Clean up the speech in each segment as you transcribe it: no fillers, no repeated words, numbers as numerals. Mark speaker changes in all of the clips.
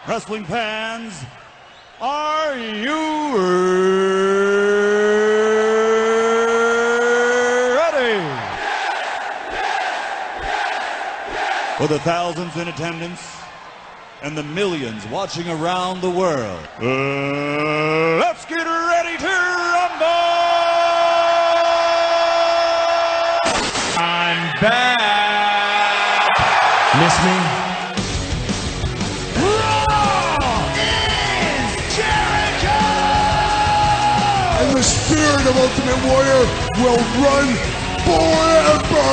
Speaker 1: Wrestling fans, are you ready? For the thousands in attendance and the millions watching around the world, let's get ready to rumble! I'm back!
Speaker 2: Miss me?
Speaker 3: The spirit of Ultimate Warrior will run forever!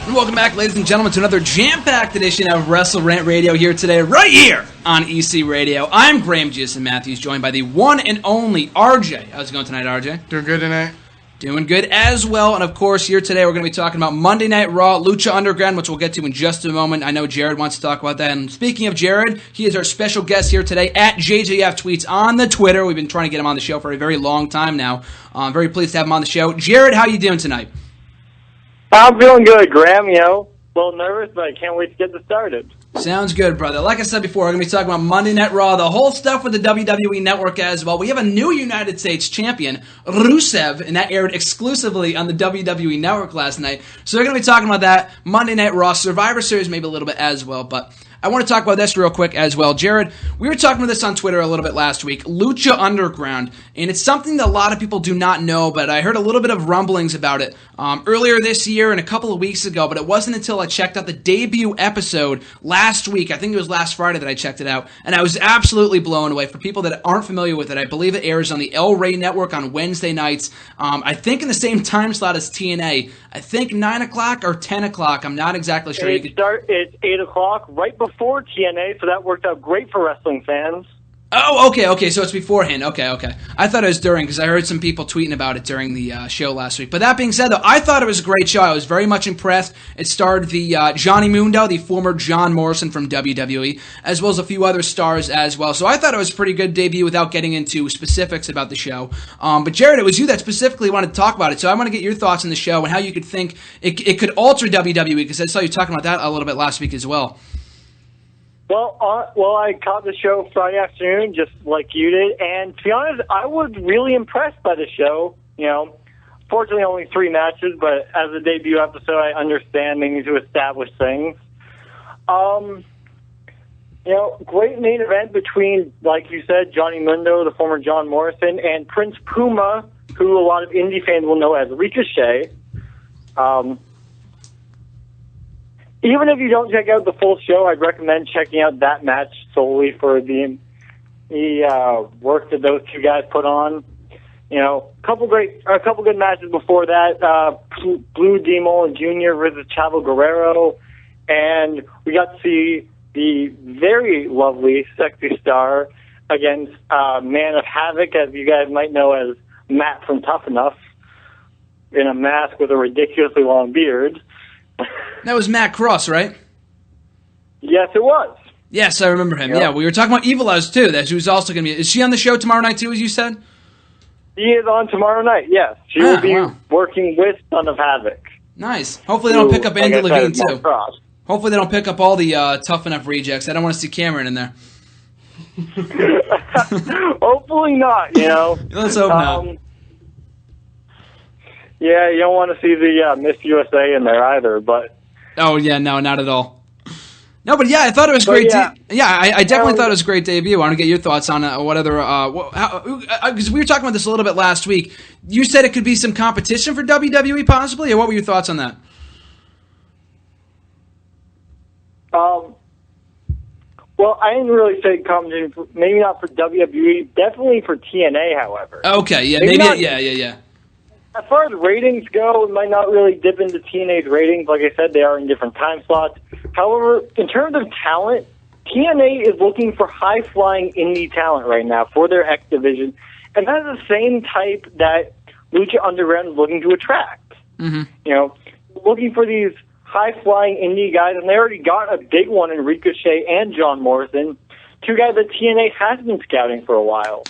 Speaker 2: And welcome back, ladies and gentlemen, to another jam-packed edition of WrestleRant Radio here today, right here on EC Radio. I'm Graham Jason Matthews, joined by the one and only RJ. How's it going tonight, RJ?
Speaker 3: Doing good tonight.
Speaker 2: Doing good as well, and of course, here today we're going to be talking about Monday Night Raw, Lucha Underground, which we'll get to in just a moment. I know Jared wants to talk about that, and speaking of Jared, he is our special guest here today at JJF Tweets on the Twitter. We've been trying to get him on the show for a very long time now. I'm very pleased to have him on the show. Jared, how you doing tonight?
Speaker 4: I'm feeling good, Graham. A little nervous, but I can't wait to get this started.
Speaker 2: Sounds good, brother. Like I said before, we're going to be talking about Monday Night Raw, the whole stuff with the WWE Network as well. We have a new United States champion, Rusev, and that aired exclusively on the WWE Network last night. So we're going to be talking about that, Monday Night Raw, Survivor Series maybe a little bit as well, but I want to talk about this real quick as well. Jared, we were talking about this on Twitter a little bit last week, Lucha Underground, and it's something that a lot of people do not know, but I heard a little bit of rumblings about it earlier this year and a couple of weeks ago, but it wasn't until I checked out the debut episode last week, I think it was last Friday that I checked it out, and I was absolutely blown away. For people that aren't familiar with it, I believe it airs on the El Rey Network on Wednesday nights, I think in the same time slot as TNA. I think 9 o'clock or 10 o'clock, I'm not exactly sure.
Speaker 4: It's 8 o'clock, right before TNA, so that worked out great for wrestling fans.
Speaker 2: Oh, okay, so it's beforehand. Okay. I thought it was during, because I heard some people tweeting about it during the show last week. But that being said, though, I thought it was a great show. I was very much impressed. It starred the Johnny Mundo, the former John Morrison from WWE, as well as a few other stars as well. So I thought it was a pretty good debut without getting into specifics about the show. But Jared, it was you that specifically wanted to talk about it, so I want to get your thoughts on the show and how you could think it could alter WWE, because I saw you talking about that a little bit last week as well.
Speaker 4: Well, I caught the show Friday afternoon, just like you did, and to be honest, I was really impressed by the show. Fortunately only 3 matches, but as a debut episode, I understand they need to establish things. Great main event between, like you said, Johnny Mundo, the former John Morrison, and Prince Puma, who a lot of indie fans will know as Ricochet. Even if you don't check out the full show, I'd recommend checking out that match solely for the work that those two guys put on. A couple good matches before that. Blue Demon Jr. versus Chavo Guerrero, and we got to see the very lovely Sexy Star against Man of Havoc, as you guys might know as Matt from Tough Enough, in a mask with a ridiculously long beard.
Speaker 2: That was Matt Cross, right?
Speaker 4: Yes, it was.
Speaker 2: Yes, I remember him.
Speaker 4: Yep.
Speaker 2: Yeah, we were talking about Evil Oz, too. That she was also going to be... Is she on the show tomorrow night, too, as you said?
Speaker 4: She is on tomorrow night, yes. She will be working with Son of Havoc.
Speaker 2: Nice. Hopefully they don't pick up Andy Levine, too. Hopefully they don't pick up all the Tough Enough rejects. I don't want to see Cameron in there.
Speaker 4: Hopefully not,
Speaker 2: Let's hope not.
Speaker 4: Yeah, you don't want to see the Miss USA in there either, but...
Speaker 2: Oh, yeah, no, not at all. No, but yeah, I thought it was great. I definitely thought it was a great debut. I want to get your thoughts on what other... Because we were talking about this a little bit last week. You said it could be some competition for WWE, possibly, or what were your thoughts on that?
Speaker 4: Well, I didn't really say competition, maybe not for WWE, definitely for TNA, however.
Speaker 2: Okay, yeah, maybe yeah.
Speaker 4: As far as ratings go, it might not really dip into TNA's ratings. Like I said, they are in different time slots. However, in terms of talent, TNA is looking for high-flying indie talent right now for their X division, and that's the same type that Lucha Underground is looking to attract. Mm-hmm. Looking for these high-flying indie guys, and they already got a big one in Ricochet and John Morrison, 2 guys that TNA has been scouting for a while.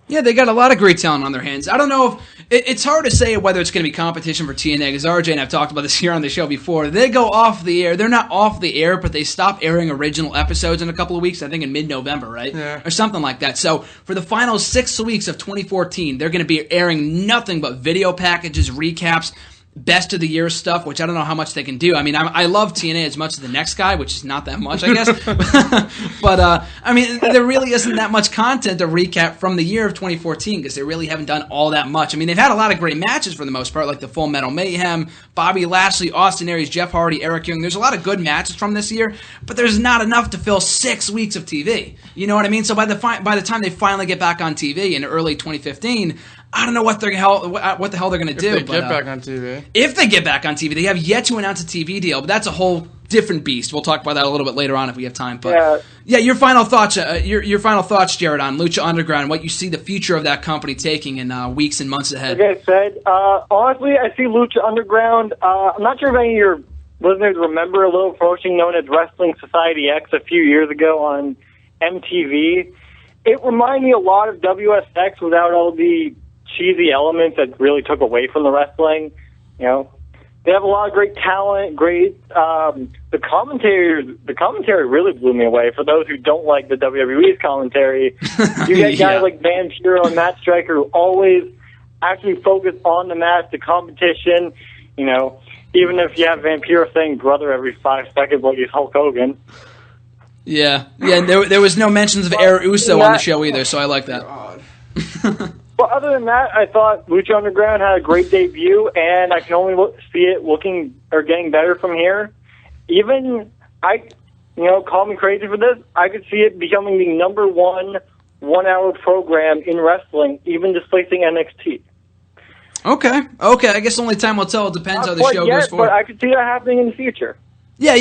Speaker 2: Yeah, they got a lot of great talent on their hands. I don't know if it's hard to say whether it's going to be competition for TNA, because RJ and I've talked about this here on the show before. They go off the air. They're not off the air, but they stop airing original episodes in a couple of weeks, I think in mid-November, right?
Speaker 5: Yeah.
Speaker 2: Or something like that. So for the final 6 weeks of 2014, they're going to be airing nothing but video packages, recaps, best of the year stuff, which I don't know how much they can do. I mean, I love TNA as much as the next guy, which is not that much, I guess. But, I mean, there really isn't that much content to recap from the year of 2014 because they really haven't done all that much. I mean, they've had a lot of great matches for the most part, like the Full Metal Mayhem, Bobby Lashley, Austin Aries, Jeff Hardy, Eric Young. There's a lot of good matches from this year, but there's not enough to fill 6 weeks of TV. You know what I mean? So by the time they finally get back on TV in early 2015, I don't know what the hell they're going to do.
Speaker 5: If they get back on TV.
Speaker 2: If they get back on TV, they have yet to announce a TV deal, but that's a whole different beast. We'll talk about that a little bit later on if we have time. But yeah, your final thoughts, your final thoughts, Jared, on Lucha Underground, what you see the future of that company taking in weeks and months ahead.
Speaker 4: Like I said, honestly, I see Lucha Underground. I'm not sure if any of your listeners remember a little promotion known as Wrestling Society X a few years ago on MTV. It reminded me a lot of WSX without all the cheesy elements that really took away from the wrestling. You know, they have a lot of great talent, the commentary really blew me away. For those who don't like the WWE's commentary, you get guys like Vampiro and Matt Striker who always actually focus on the match, the competition. You know, even if you have Vampiro saying brother every 5 seconds like he's Hulk Hogan.
Speaker 2: Yeah. There was no mentions of Air Uso on the show either, so I like that.
Speaker 4: Well, other than that, I thought Lucha Underground had a great debut, and I can only see it looking or getting better from here. Even, call me crazy for this, I could see it becoming the number one-hour program in wrestling, even displacing NXT.
Speaker 2: Okay. I guess only time will tell. It depends how the show goes forward.
Speaker 4: But I could see that happening in the future.
Speaker 2: Yeah.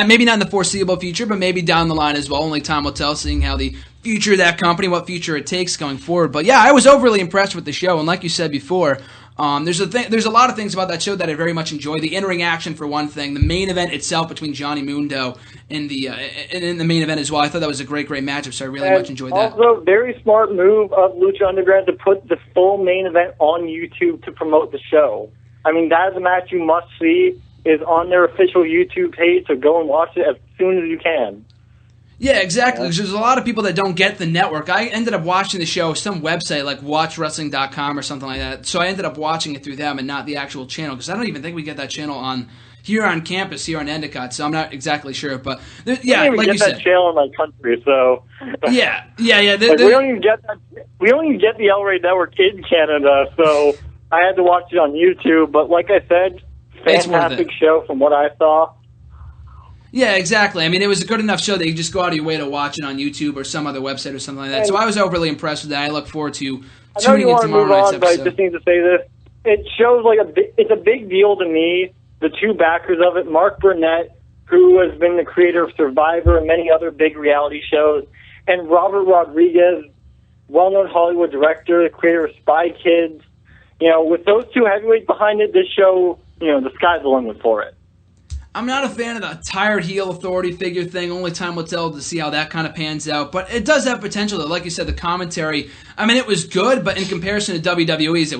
Speaker 2: Maybe not in the foreseeable future, but maybe down the line as well. Only time will tell, seeing how the future of that company, what future it takes going forward. But yeah, I was overly impressed with the show, and like you said before, there's a lot of things about that show that I very much enjoy. The in-ring action, for one thing, the main event itself between Johnny Mundo and in the main event as well. I thought that was a great matchup, so I really much enjoyed that.
Speaker 4: Also, very smart move of Lucha Underground to put the full main event on YouTube to promote the show. I mean, that is a match you must see. Is on their official YouTube page, so go and watch it as soon as you can.
Speaker 2: Yeah, exactly. Because there's a lot of people that don't get the network. I ended up watching the show, some website like watchwrestling.com or something like that. So I ended up watching it through them and not the actual channel, because I don't even think we get that channel here on campus, here on Endicott. So I'm not exactly sure. But like you said,
Speaker 4: we don't even get that channel in my country. So
Speaker 2: yeah.
Speaker 4: We don't even get that. We don't even get the El Rey Network in Canada. So I had to watch it on YouTube. But like I said, fantastic show from what I saw.
Speaker 2: Yeah, exactly. I mean, it was a good enough show that you just go out of your way to watch it on YouTube or some other website or something like that. So I was overly impressed with that. I look forward to tuning in tomorrow night's episode.
Speaker 4: But I just need to say this. It shows it's a big deal to me, the two backers of it, Mark Burnett, who has been the creator of Survivor and many other big reality shows, and Robert Rodriguez, well-known Hollywood director, the creator of Spy Kids. You know, with those two heavyweights behind it, this show, the sky's the limit for it.
Speaker 2: I'm not a fan of the tired heel authority figure thing. Only time will tell to see how that kind of pans out. But it does have potential, though. Like you said, the commentary, I mean, it was good, but in comparison to WWE's, it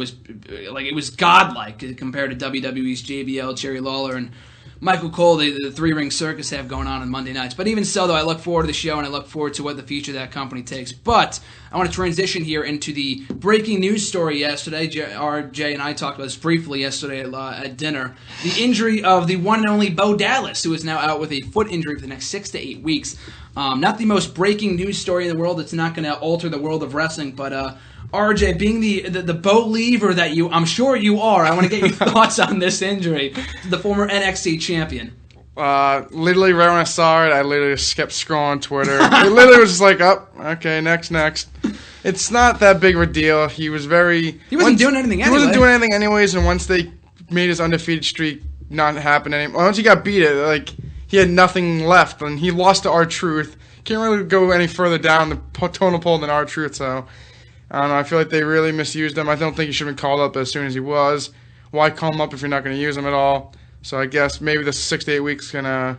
Speaker 2: was godlike compared to WWE's JBL, Jerry Lawler, and Michael Cole, the three-ring circus have going on Monday nights. But even so, though, I look forward to the show, and I look forward to what the future of that company takes. But I want to transition here into the breaking news story yesterday. RJ and I talked about this briefly yesterday at dinner. The injury of the one and only Bo Dallas, who is now out with a foot injury for the next 6 to 8 weeks. Not the most breaking news story in the world. It's not going to alter the world of wrestling, but RJ, being the Bo Lever that I'm sure you are, I want to get your thoughts on this injury to the former NXT champion.
Speaker 5: Literally, right when I saw it, I literally just kept scrolling Twitter. It literally was just like, okay, next. It's not that big of a deal. He wasn't doing anything anyway. He wasn't doing anything anyways, and once they made his undefeated streak not happen anymore, once he got beat, he had nothing left, and he lost to R-Truth. Can't really go any further down the totem pole than R-Truth, so I don't know. I feel like they really misused him. I don't think he should have been called up as soon as he was. Why call him up if you're not going to use him at all? So I guess maybe the 6 to 8 weeks can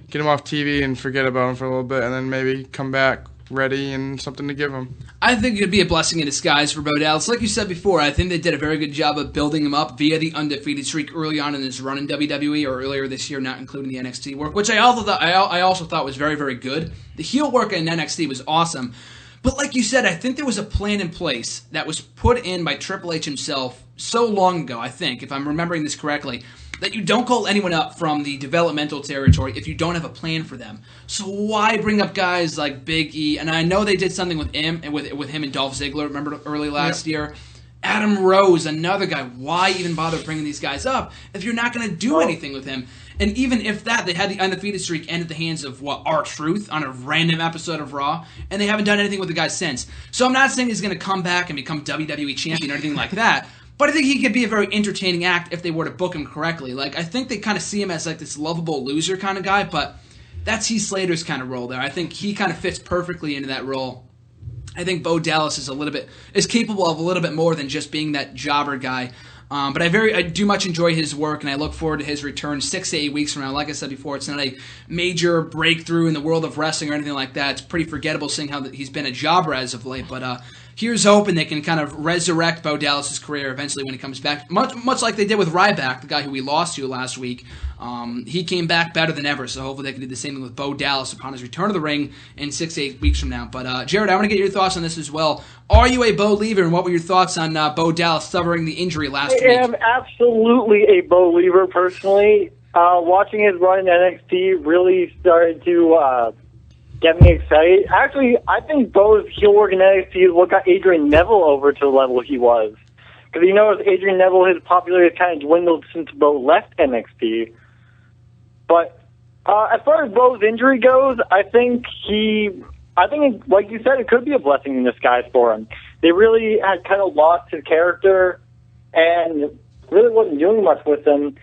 Speaker 5: get him off TV and forget about him for a little bit, and then maybe come back ready and something to give him.
Speaker 2: I think it could be a blessing in disguise for Bo Dallas. Like you said before, I think they did a very good job of building him up via the undefeated streak early on in his run in WWE, or earlier this year, not including the NXT work, which I also thought was very, very good. The heel work in NXT was awesome. But like you said, I think there was a plan in place that was put in by Triple H himself so long ago, I think, if I'm remembering this correctly, that you don't call anyone up from the developmental territory if you don't have a plan for them. So why bring up guys like Big E? And I know they did something with him and with him and Dolph Ziggler, remember early last year? Adam Rose, another guy. Why even bother bringing these guys up if you're not going to do anything with him? And even if that, they had the undefeated streak end at the hands of, R-Truth on a random episode of Raw, and they haven't done anything with the guy since. So I'm not saying he's going to come back and become WWE champion or anything like that, but I think he could be a very entertaining act if they were to book him correctly. Like, I think they kind of see him as like this lovable loser kind of guy, but that's Heath Slater's kind of role there. I think he kind of fits perfectly into that role. I think Bo Dallas is capable of a little bit more than just being that jobber guy. But I do much enjoy his work, and I look forward to his return 6 to 8 weeks from now. Like I said before, it's not a major breakthrough in the world of wrestling or anything like that. It's pretty forgettable seeing how he's been a jobber as of late. But here's hoping they can kind of resurrect Bo Dallas' career eventually when he comes back. Much like they did with Ryback, the guy who we lost to last week. He came back better than ever, so hopefully they can do the same thing with Bo Dallas upon his return to the ring in 6 to 8 weeks from now. But Jared, I want to get your thoughts on this as well. Are you a Bo Leaver, and what were your thoughts on Bo Dallas suffering the injury last week?
Speaker 4: I am absolutely a Bo Leaver personally. Watching his run in NXT really started to get me excited. Actually, I think Bo's heel work in NXT is what got Adrian Neville over to the level he was. Because you know, Adrian Neville, his popularity has kind of dwindled since Bo left NXT. But as far as Bo's injury goes, I think like you said, it could be a blessing in disguise for him. They really had kind of lost his character and really wasn't doing much with him.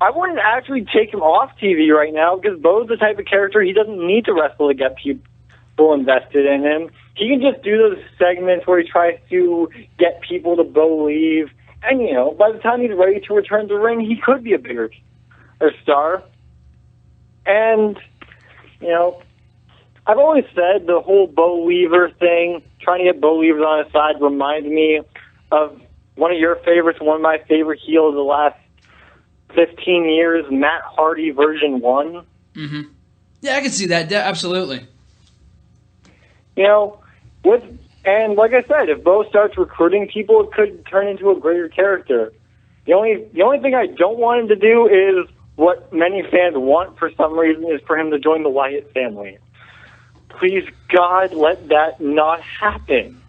Speaker 4: I wouldn't actually take him off TV right now because Bo's the type of character he doesn't need to wrestle to get people invested in him. He can just do those segments where he tries to get people to believe. And, you know, by the time he's ready to return to the ring, he could be a bigger star. And, you know, I've always said the whole Bo Leaver thing, trying to get Bo Leavers on his side, reminds me of one of your favorites, one of my favorite heels of the last 15 years, Matt Hardy version 1.
Speaker 2: Mm-hmm. Yeah, I can see that. Absolutely.
Speaker 4: You know, and like I said, if Bo starts recruiting people, it could turn into a greater character. The only thing I don't want him to do is what many fans want for some reason, is for him to join the Wyatt family. Please, God, let that not happen.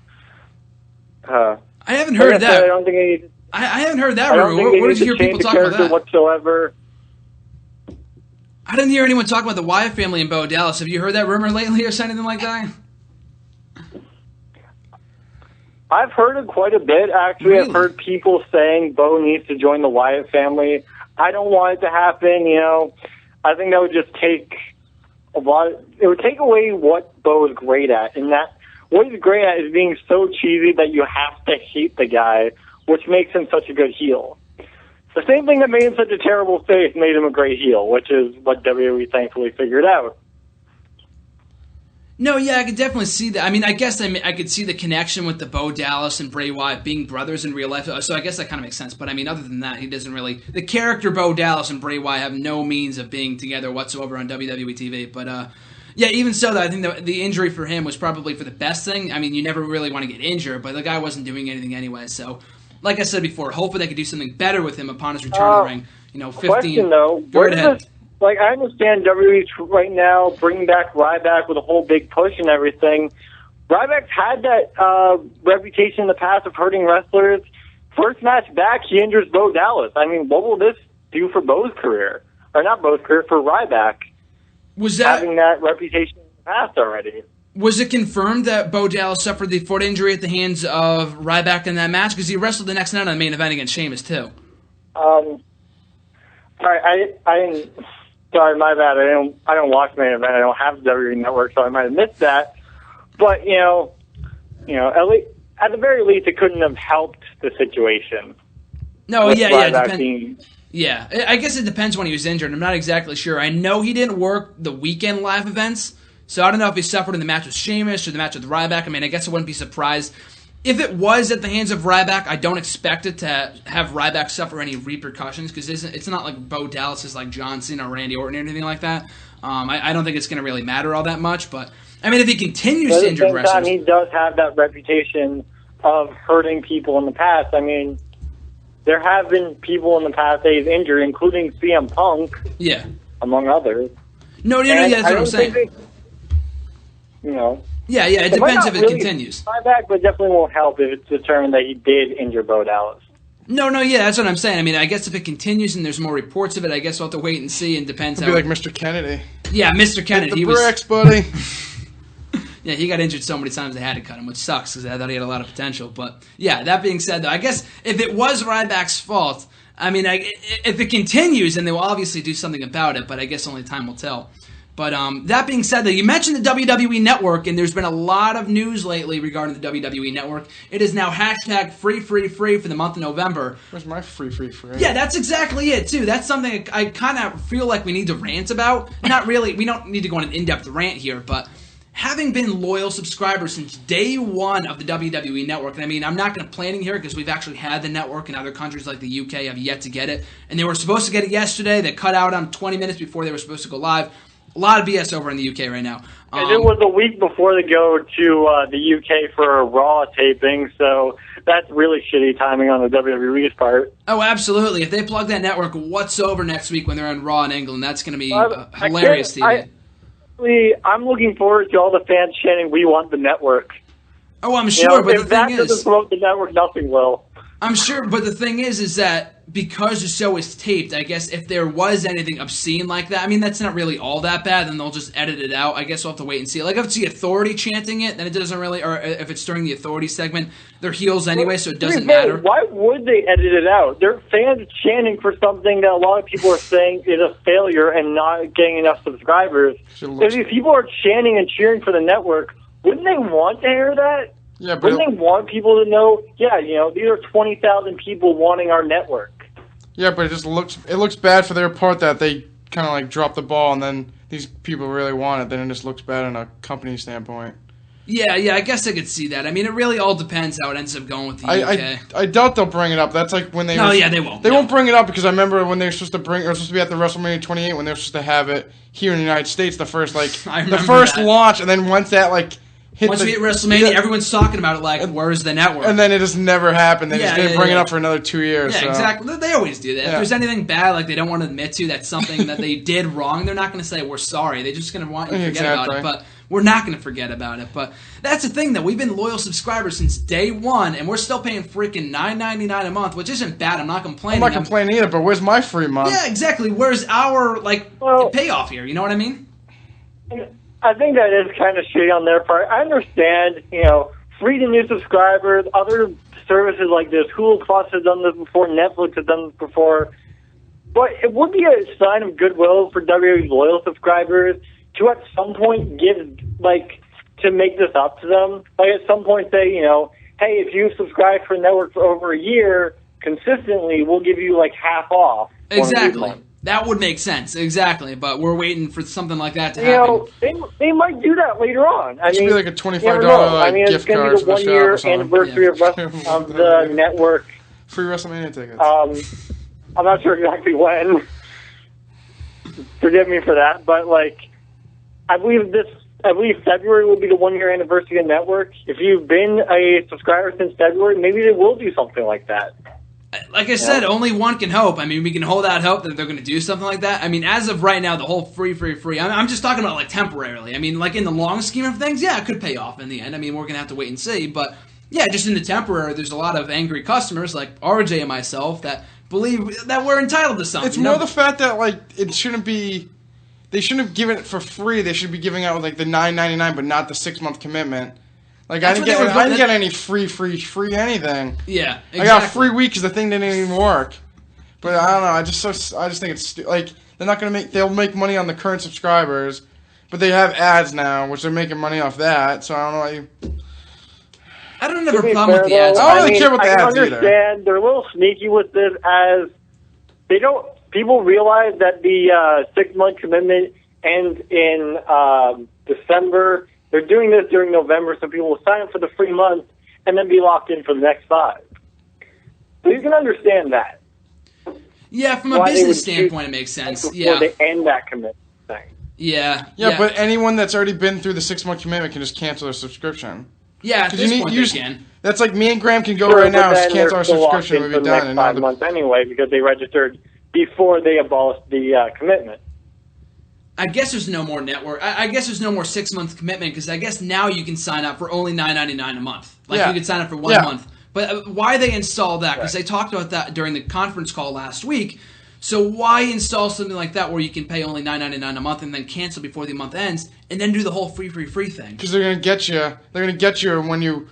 Speaker 2: I haven't heard that.
Speaker 4: I don't think
Speaker 2: I haven't heard that rumor. Where did you hear people talk about that?
Speaker 4: Whatsoever.
Speaker 2: I didn't hear anyone talk about the Wyatt family and Bo Dallas. Have you heard that rumor lately or anything like that?
Speaker 4: I've heard it quite a bit, actually. Really? I've heard people saying Bo needs to join the Wyatt family. I don't want it to happen, you know. I think that would just take it would take away what Bo is great at. And that what he's great at is being so cheesy that you have to hate the guy, which makes him such a good heel. The same thing that made him such a terrible face made him a great heel, which is what WWE thankfully figured out.
Speaker 2: No, yeah, I could definitely see that. I mean, I guess I could see the connection with the Bo Dallas and Bray Wyatt being brothers in real life, so I guess that kind of makes sense. But I mean, other than that, he doesn't really... The character Bo Dallas and Bray Wyatt have no means of being together whatsoever on WWE TV. But yeah, even so, I think the injury for him was probably for the best thing. I mean, you never really want to get injured, but the guy wasn't doing anything anyway. So, like I said before, hopefully they could do something better with him upon his return to the ring. You know, 15...
Speaker 4: Question, though.
Speaker 2: Go right ahead.
Speaker 4: Like, I understand WWE right now bringing back Ryback with a whole big push and everything. Ryback's had that reputation in the past of hurting wrestlers. First match back, he injures Bo Dallas. I mean, what will this do for Bo's career? Or not Bo's career, for Ryback.
Speaker 2: Was that
Speaker 4: having that reputation in the past already?
Speaker 2: Was it confirmed that Bo Dallas suffered the foot injury at the hands of Ryback in that match? Because he wrestled the next night on the main event against Sheamus, too.
Speaker 4: Sorry, I didn't... Sorry, my bad. I don't watch main event. I don't have the WWE Network, so I might have missed that. But you know, at the very least, it couldn't have helped the situation.
Speaker 2: No, yeah, it depends. Yeah, I guess it depends when he was injured. I'm not exactly sure. I know he didn't work the weekend live events, So I don't know if he suffered in the match with Sheamus or the match with Ryback. I mean, I guess I wouldn't be surprised. If it was at the hands of Ryback, I don't expect it to have Ryback suffer any repercussions because it's not like Bo Dallas is like John Cena or Randy Orton or anything like that. I don't think it's going to really matter all that much. But, I mean, if he continues to injure wrestlers...
Speaker 4: At the same time, he does have that reputation of hurting people in the past. I mean, there have been people in the past that he's injured, including CM Punk, among others.
Speaker 2: No, that's what I'm saying. Yeah, it depends if it continues.
Speaker 4: Ryback, but definitely won't help if it's determined that he did injure Bo Dallas.
Speaker 2: No, that's what I'm saying. I mean, I guess if it continues and there's more reports of it, I guess we'll have to wait and see, and depends.
Speaker 5: It'll be like Mr. Kennedy.
Speaker 2: Yeah, Mr. Kennedy.
Speaker 5: Hit the bricks, buddy.
Speaker 2: Yeah, he got injured so many times they had to cut him, which sucks because I thought he had a lot of potential. But yeah, that being said, though, I guess if it was Ryback's fault, I mean, if it continues, then they will obviously do something about it. But I guess only time will tell. But that being said, though, you mentioned the WWE Network, and there's been a lot of news lately regarding the WWE Network. It is now hashtag free for the month of November.
Speaker 5: Where's my free?
Speaker 2: Yeah, that's exactly it, too. That's something I kind of feel like we need to rant about. Not really. We don't need to go on an in-depth rant here, but having been loyal subscribers since day one of the WWE Network, and I mean, I'm not going to planning here because we've actually had the network in other countries like the UK have yet to get it, and they were supposed to get it yesterday. They cut out on 20 minutes before they were supposed to go live. A lot of BS over in the UK right now.
Speaker 4: And it was a week before they go to the UK for a Raw taping, so that's really shitty timing on the WWE's part.
Speaker 2: Oh, absolutely. If they plug that network whatsoever next week when they're in Raw in England, that's going to be hilarious TV.
Speaker 4: I'm looking forward to all the fans chanting, "We want the network."
Speaker 2: Oh, I'm sure, but the thing is...
Speaker 4: If that doesn't promote the network, nothing will.
Speaker 2: I'm sure, but the thing is that because the show is taped, I guess if there was anything obscene like that, I mean, that's not really all that bad, then they'll just edit it out. I guess we'll have to wait and see. Like, if it's the Authority chanting it, then it doesn't really, or if it's during the Authority segment, they're heels anyway, so it doesn't matter.
Speaker 4: Why would they edit it out? They're fans chanting for something that a lot of people are saying is a failure and not getting enough subscribers. If these people are chanting and cheering for the network, wouldn't they want to hear that?
Speaker 5: Yeah, but
Speaker 4: wouldn't they want people to know, these are 20,000 people wanting our network?
Speaker 5: Yeah, but it looks bad for their part that they kind of like dropped the ball and then these people really want it. Then it just looks bad on a company standpoint.
Speaker 2: Yeah, I guess I could see that. I mean, it really all depends how it ends up going with the UK.
Speaker 5: I doubt they'll bring it up. That's like when they...
Speaker 2: they won't.
Speaker 5: They won't bring it up because I remember when they were supposed to be at the WrestleMania 28 when they were supposed to have it here in the United States, the first launch, and then once that
Speaker 2: once we hit WrestleMania, everyone's talking about it like, where's the network?
Speaker 5: And then it just never happened. They just didn't bring it up for another 2 years.
Speaker 2: Yeah,
Speaker 5: so.
Speaker 2: Exactly. They always do that. If there's anything bad, like they don't want to admit to, that's something that they did wrong, they're not going to say, we're sorry. They're just going to want you to forget about it. But we're not going to forget about it. But that's the thing, that we've been loyal subscribers since day one, and we're still paying freaking $9.99 a month, which isn't bad. I'm not complaining.
Speaker 5: I'm not complaining either, but where's my free month?
Speaker 2: Yeah, exactly. Where's our payoff here? You know what I mean?
Speaker 4: I think that is kind of shitty on their part. I understand, free to new subscribers. Other services like this, Hulu Plus has done this before, Netflix has done this before. But it would be a sign of goodwill for WWE's loyal subscribers to at some point to make this up to them. Like at some point say, hey, if you subscribe for a network for over a year consistently, we'll give you half off.
Speaker 2: Exactly. That would make sense, exactly. But we're waiting for something like that to happen.
Speaker 4: They might do that later on.
Speaker 5: It should be like a $25 gift card for the shop or something.
Speaker 4: It's going to be the 1-year anniversary of the network.
Speaker 5: Free WrestleMania tickets.
Speaker 4: I'm not sure exactly when. Forgive me for that, but I believe February will be the 1-year anniversary of the network. If you've been a subscriber since February, maybe they will do something like that.
Speaker 2: Like I said, only one can hope. I mean, we can hold out hope that they're going to do something like that. I mean, as of right now, the whole free. I'm just talking about temporarily. I mean, in the long scheme of things, it could pay off in the end. I mean, we're going to have to wait and see. But just in the temporary, there's a lot of angry customers like RJ and myself that believe that we're entitled to something.
Speaker 5: It's more the fact that it shouldn't be. They shouldn't have given it for free. They should be giving out the $9.99, but not the 6-month commitment. I didn't get any free anything.
Speaker 2: Yeah, exactly.
Speaker 5: I got a free week because the thing didn't even work. But I don't know. I just think it's they're not gonna they'll make money on the current subscribers, but they have ads now, which they're making money off that. So I don't know.
Speaker 2: I don't have a problem with the ads.
Speaker 5: I don't really care about the ads
Speaker 4: either. I understand they're a little sneaky with this, as they don't. People realize that the 6-month commitment ends in December. They're doing this during November, so people will sign up for the free month and then be locked in for the next 5. So you can understand that.
Speaker 2: Yeah, from a business standpoint, it makes sense.
Speaker 4: Before they end that commitment thing.
Speaker 2: Yeah,
Speaker 5: but anyone that's already been through the 6-month commitment can just cancel their subscription.
Speaker 2: Yeah, at this point they can.
Speaker 5: That's like me and Graham can go right now and cancel our subscription and we'll be done.
Speaker 4: For the next 5 months anyway, because they registered before they abolished the commitment.
Speaker 2: I guess there's no more network. I guess there's no more 6-month commitment because I guess now you can sign up for only $9.99 a month. Like you could sign up for 1 month. But why they install that? Because they talked about that during the conference call last week. So why install something like that where you can pay only $9.99 a month and then cancel before the month ends and then do the whole free thing?
Speaker 5: Because they're gonna get you. They're gonna get you when you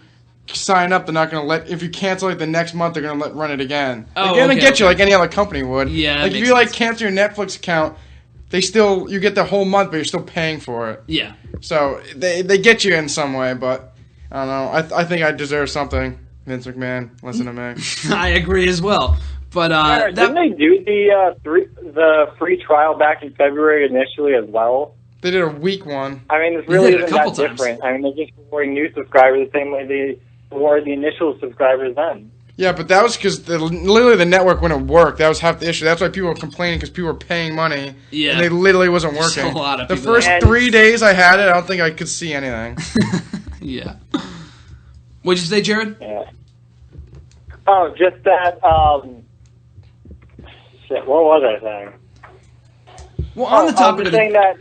Speaker 5: sign up. They're not gonna let if you cancel it the next month. They're gonna run it again. They're gonna get you like any other company would.
Speaker 2: Yeah.
Speaker 5: Like if you cancel your Netflix account. You get the whole month, but you're still paying for it.
Speaker 2: Yeah.
Speaker 5: So they get you in some way, but I don't know. I think I deserve something. Vince McMahon, listen to me.
Speaker 2: I agree as well. But
Speaker 4: didn't they do the free trial back in February initially as well?
Speaker 5: They did a week one.
Speaker 4: I mean, this really isn't that different. I mean, they're just rewarding new subscribers the same way they reward the initial subscribers then.
Speaker 5: Yeah, but that was because literally the network wouldn't work. That was half the issue. That's why people were complaining because people were paying money.
Speaker 2: Yeah.
Speaker 5: And they literally wasn't working.
Speaker 2: A lot of
Speaker 5: the
Speaker 2: people
Speaker 5: first 3 days I had it, I don't think I could see anything.
Speaker 2: Yeah. What'd you say, Jared?
Speaker 4: Yeah. Oh, just that, shit, what was I saying?
Speaker 2: Well, on the topic of
Speaker 4: saying that,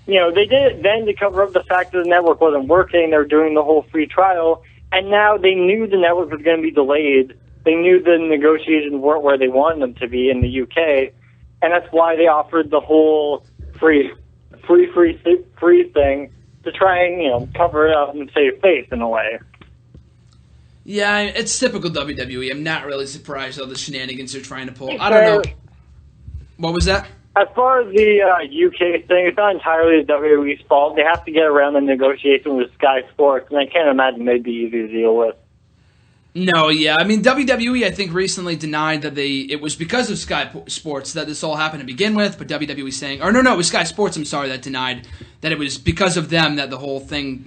Speaker 4: they did it then to cover up the fact that the network wasn't working. They were doing the whole free trial. And now they knew the network was going to be delayed. They knew the negotiations weren't where they wanted them to be in the UK, and that's why they offered the whole free thing to try and cover it up and save face in a way.
Speaker 2: Yeah, it's typical WWE. I'm not really surprised all the shenanigans they're trying to pull. I don't know. What was that?
Speaker 4: As far as the UK thing, it's not entirely the WWE's fault. They have to get around the negotiation with Sky Sports, and I can't imagine they'd be easy to deal with.
Speaker 2: No, yeah. I mean, WWE, I think, recently denied that it was because of Sky Sports that this all happened to begin with, but WWE saying... Or no, it was Sky Sports, I'm sorry, that denied that it was because of them that the whole thing,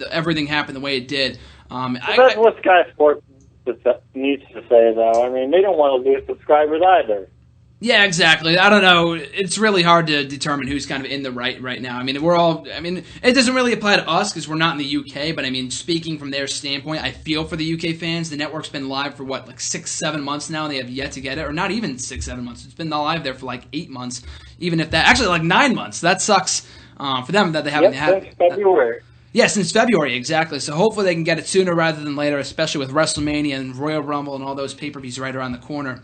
Speaker 2: everything happened the way it did.
Speaker 4: That's what Sky Sports needs to say, though. I mean, they don't want to lose subscribers either.
Speaker 2: Yeah, exactly. I don't know. It's really hard to determine who's kind of in the right now. I mean, it doesn't really apply to us because we're not in the UK, but I mean, speaking from their standpoint, I feel for the UK fans. The network's been live for 6-7 months now, and they have yet to get it, or not even 6-7 months. It's been live there for 8 months, even if that, actually 9 months. That sucks for them that they haven't had.
Speaker 4: Since February.
Speaker 2: Yeah, since February, exactly. So hopefully they can get it sooner rather than later, especially with WrestleMania and Royal Rumble and all those pay-per-views right around the corner.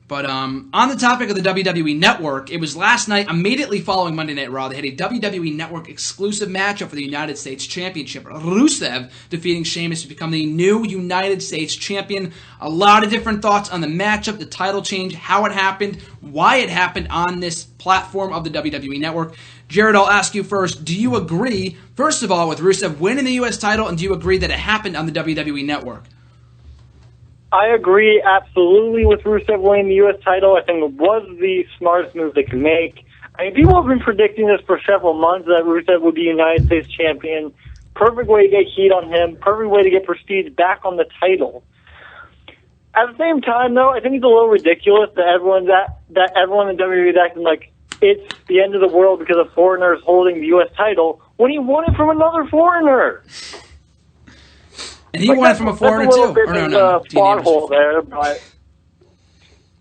Speaker 2: But on the topic of the WWE Network, it was last night, immediately following Monday Night Raw, they had a WWE Network exclusive matchup for the United States Championship. Rusev defeating Sheamus to become the new United States Champion. A lot of different thoughts on the matchup, the title change, how it happened, why it happened on this platform of the WWE Network. Jared, I'll ask you first, do you agree, first of all, with Rusev winning the U.S. title, and do you agree that it happened on the WWE Network?
Speaker 4: I agree absolutely with Rusev winning the U.S. title. I think it was the smartest move they could make. I mean, people have been predicting this for several months, that Rusev would be United States champion. Perfect way to get heat on him. Perfect way to get prestige back on the title. At the same time, though, I think it's a little ridiculous that everyone in WWE is acting like it's the end of the world because a foreigner is holding the U.S. title when he won it from another foreigner.
Speaker 2: And he won it from a foreigner, too.
Speaker 4: Or no. Plot hole there, but...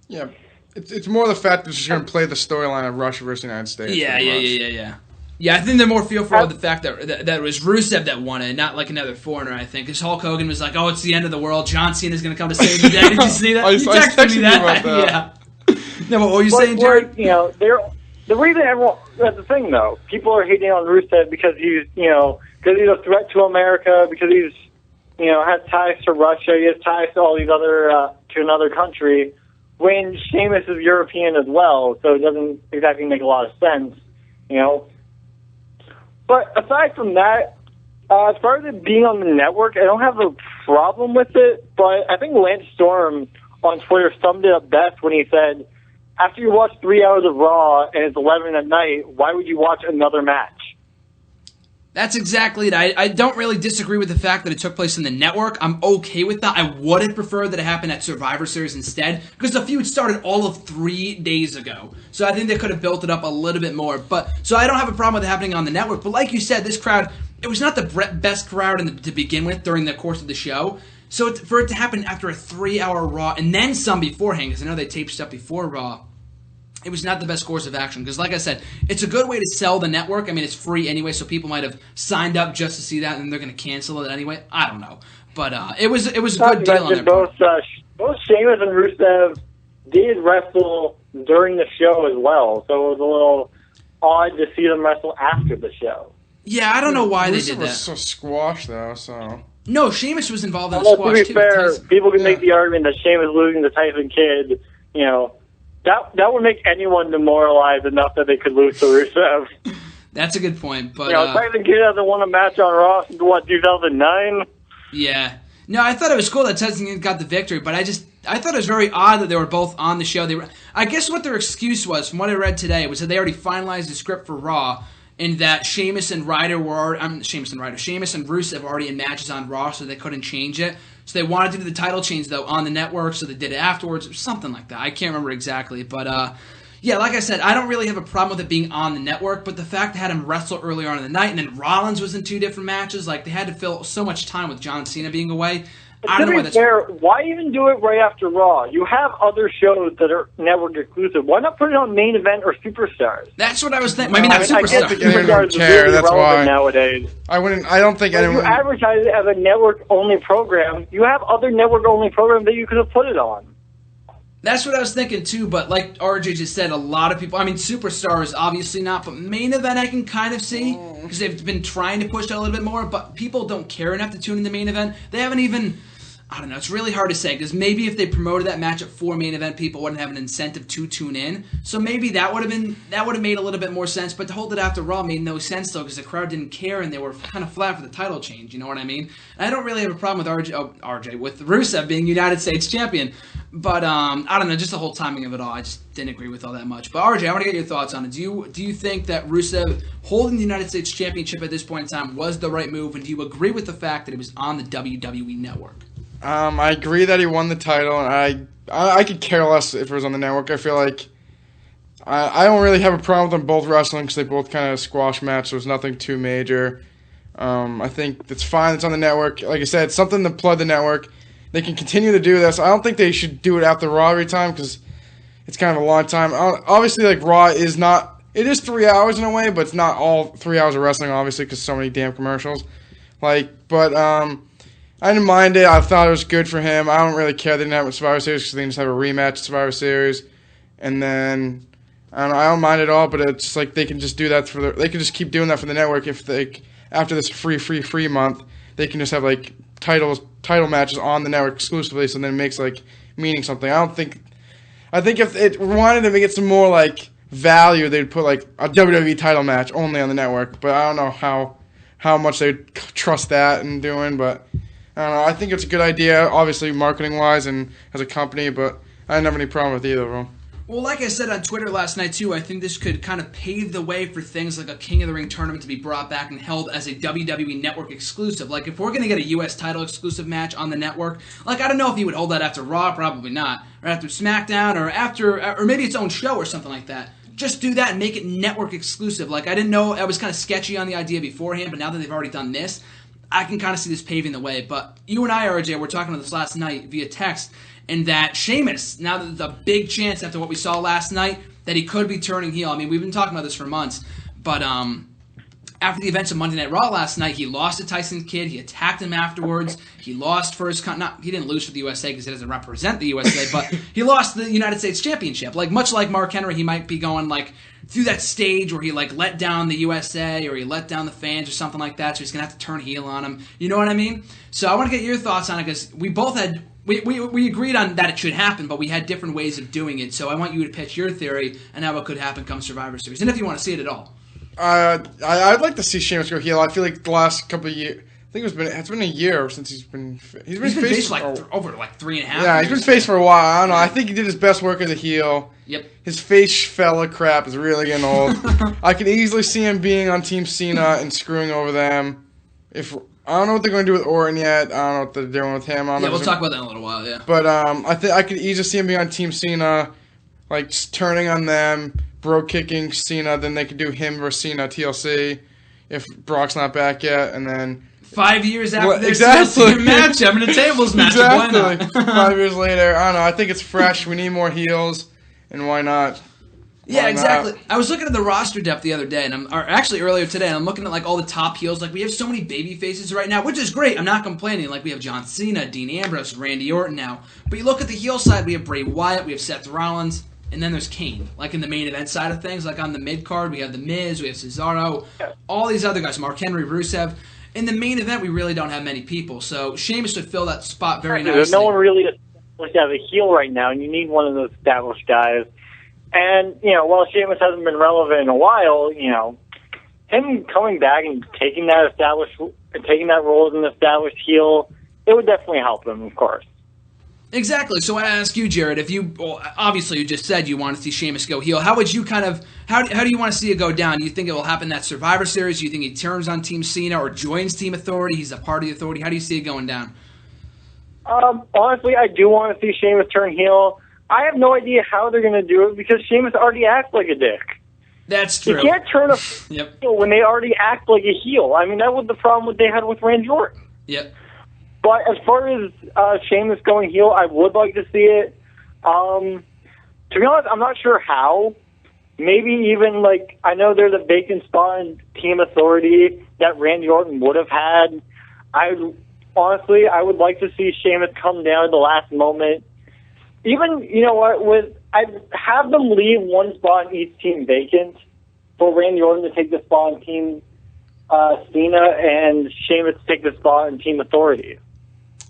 Speaker 5: Yeah, it's more the fact that she's going to play the storyline of Russia versus the United States.
Speaker 2: Yeah. Yeah, I think they're more fearful of the fact that it was Rusev that won it, not another foreigner, I think. Because Hulk Hogan was like, oh, it's the end of the world. John Cena's going to come to save the day. Did you see that?
Speaker 5: I
Speaker 2: texted
Speaker 5: me that.
Speaker 2: Yeah. No, what were you saying, Jared?
Speaker 4: The reason everyone... That's the thing, though. People are hating on Rusev because he's a threat to America, because he's... has ties to Russia, he has ties to all these to another country, when Sheamus is European as well, so it doesn't exactly make a lot of sense, But aside from that, as far as it being on the network, I don't have a problem with it, but I think Lance Storm on Twitter summed it up best when he said, after you watch 3 hours of Raw and it's 11 at night, why would you watch another match?
Speaker 2: That's exactly it. I don't really disagree with the fact that it took place in the network. I'm okay with that. I would have preferred that it happened at Survivor Series instead, because the feud started all of 3 days ago. So I think they could have built it up a little bit more. So I don't have a problem with it happening on the network. But like you said, this crowd, it was not the best crowd to begin with during the course of the show. So for it to happen after a 3-hour Raw, and then some beforehand, because I know they taped stuff before Raw, it was not the best course of action. Because like I said, it's a good way to sell the network. I mean, it's free anyway, so people might have signed up just to see that, and they're going to cancel it anyway. I don't know. But it was a good deal on their part.
Speaker 4: Both Sheamus and Rusev did wrestle during the show as well, so it was a little odd to see them wrestle after the show.
Speaker 2: Yeah, I don't know why they did that.
Speaker 5: Rusev was so squashed, though, so...
Speaker 2: No, Sheamus was involved in the squash, too.
Speaker 4: To be fair, people can make the argument that Sheamus losing to Tyson Kidd, that would make anyone demoralized enough that they could lose to Rusev.
Speaker 2: That's a good point, but...
Speaker 4: Tyson Kidd hasn't won a match on Raw since, 2009?
Speaker 2: Yeah. No, I thought it was cool that Tyson Kidd got the victory, but I thought it was very odd that they were both on the show. I guess what their excuse was, from what I read today, was that they already finalized the script for Raw, and that Sheamus and Rusev were already in matches on Raw, so they couldn't change it. So they wanted to do the title change, though, on the network, so they did it afterwards, or something like that. I can't remember exactly, but yeah, like I said, I don't really have a problem with it being on the network, but the fact they had him wrestle earlier on in the night, and then Rollins was in 2 different matches, like, they had to fill so much time with John Cena being away. I don't know why that's...
Speaker 4: fair, why even do it right after Raw? You have other shows that are network exclusive. Why not put it on Main Event or Superstars?
Speaker 2: That's what I was thinking. Maybe not Superstars.
Speaker 5: I don't think anyone would care. That's why.
Speaker 4: Nowadays.
Speaker 5: I don't think anyone...
Speaker 4: If you advertise it as a network-only program, you have other network-only programs that you could have put it on.
Speaker 2: That's what I was thinking, too, but like RJ just said, a lot of people... I mean, Superstars, obviously not, but Main Event I can kind of see, because they've been trying to push that a little bit more, but people don't care enough to tune in the Main Event. They haven't even... I don't know. It's really hard to say, because maybe if they promoted that match for Main Event, people wouldn't have an incentive to tune in. So maybe that would have made a little bit more sense. But to hold it after Raw made no sense, though, because the crowd didn't care and they were kind of flat for the title change. You know what I mean? And I don't really have a problem with with Rusev being United States champion. But I don't know, just the whole timing of it all. I just didn't agree with all that much. But RJ, I want to get your thoughts on it. Do you think that Rusev holding the United States championship at this point in time was the right move? And do you agree with the fact that it was on the WWE Network?
Speaker 5: I agree that he won the title, and I could care less if it was on the network. I feel like I don't really have a problem with them both wrestling because they both kind of squash match. So it was nothing too major. I think it's fine. It's on the network. Like I said, it's something to plug the network. They can continue to do this. I don't think they should do it after Raw every time because it's kind of a long time. Obviously, like Raw is not. It is 3 hours in a way, but it's not all 3 hours of wrestling, obviously, because so many damn commercials. I didn't mind it. I thought it was good for him. I don't really care they didn't have a Survivor Series because they can just have a rematch at Survivor Series. And then, I don't mind it all, but it's like they can just do that they can just keep doing that for the network if they, after this free month, they can just have like title matches on the network exclusively, so then it makes like meaning something. I think if it wanted to make it some more like value, they'd put like a WWE title match only on the network, but I don't know how much they'd trust that in doing, but I don't know. I think it's a good idea, obviously marketing-wise and as a company, but I didn't have any problem with either of them.
Speaker 2: Well, like I said on Twitter last night, too, I think this could kind of pave the way for things like a King of the Ring tournament to be brought back and held as a WWE Network exclusive. Like, if we're going to get a U.S. title exclusive match on the network, like, I don't know if you would hold that after Raw, probably not, or after SmackDown, or maybe its own show or something like that. Just do that and make it network exclusive. Like, I didn't know, I was kind of sketchy on the idea beforehand, but now that they've already done this, I can kind of see this paving the way. But you and I, RJ, were talking about this last night via text, and that Sheamus, now that there's a big chance after what we saw last night, that he could be turning heel. I mean, we've been talking about this for months, but after the events of Monday Night Raw last night, he lost to Tyson Kidd. He attacked him afterwards. He lost for his he didn't lose for the USA because he doesn't represent the USA, but he lost the United States Championship. Like, much like Mark Henry, he might be going like through that stage where he like let down the USA or he let down the fans or something like that. So he's gonna have to turn heel on him. You know what I mean? So I want to get your thoughts on it because we both had. We agreed on that it should happen, but we had different ways of doing it. So I want you to pitch your theory and how it could happen come Survivor Series, and if you want to see it at all.
Speaker 5: I'd like to see Sheamus go heel. I feel like the last couple of years, I think it's been a year since he's been
Speaker 2: face for like over like 3.5 years.
Speaker 5: Yeah, he's been face for a while. I don't know. I think he did his best work as a heel.
Speaker 2: Yep.
Speaker 5: His face fella crap is really getting old. I could easily see him being on Team Cena and screwing over them. I don't know what they're going to do with Orton yet. I don't know what they're doing with him.
Speaker 2: We'll talk about that in a little while, yeah.
Speaker 5: But I could easily see him being on Team Cena, like just turning on them, bro-kicking Cena. Then they could do him versus Cena TLC if Brock's not back yet. And then
Speaker 2: 5 years after their TLC match, having a tables match.
Speaker 5: Exactly. 5 years later. I don't know. I think it's fresh. We need more heels. And why not?
Speaker 2: Yeah, exactly. I was looking at the roster depth the other day, actually earlier today, and I'm looking at like all the top heels. Like we have so many baby faces right now, which is great. I'm not complaining. Like we have John Cena, Dean Ambrose, Randy Orton now. But you look at the heel side, we have Bray Wyatt, we have Seth Rollins, and then there's Kane. Like in the main event side of things, like on the mid card, we have The Miz, we have Cesaro, all these other guys, Mark Henry, Rusev. In the main event, we really don't have many people, so Sheamus would fill that spot very nicely.
Speaker 4: There's no one really established as a heel right now, and you need one of those established guys. And, while Sheamus hasn't been relevant in a while, him coming back and taking that role as an established heel, it would definitely help him, of course.
Speaker 2: Exactly. So I ask you, Jared, obviously you just said you want to see Sheamus go heel. How would you how do you want to see it go down? Do you think it will happen that Survivor Series? Do you think he turns on Team Cena or joins Team Authority? He's a part of the Authority. How do you see it going down?
Speaker 4: Honestly, I do want to see Sheamus turn heel. I have no idea how they're going to do it because Sheamus already acts like a dick.
Speaker 2: That's true.
Speaker 4: You can't turn a heel when they already act like a heel. I mean, that was the problem they had with Randy Orton.
Speaker 2: Yep.
Speaker 4: But as far as Sheamus going heel, I would like to see it. To be honest, I'm not sure how. Maybe even, I know there's a vacant spot in Team Authority that Randy Orton would have had. Honestly, I would like to see Sheamus come down at the last moment. Even, I'd have them leave one spot in each team vacant for Randy Orton to take the spot in Team Cena and Sheamus to take the spot in Team Authority.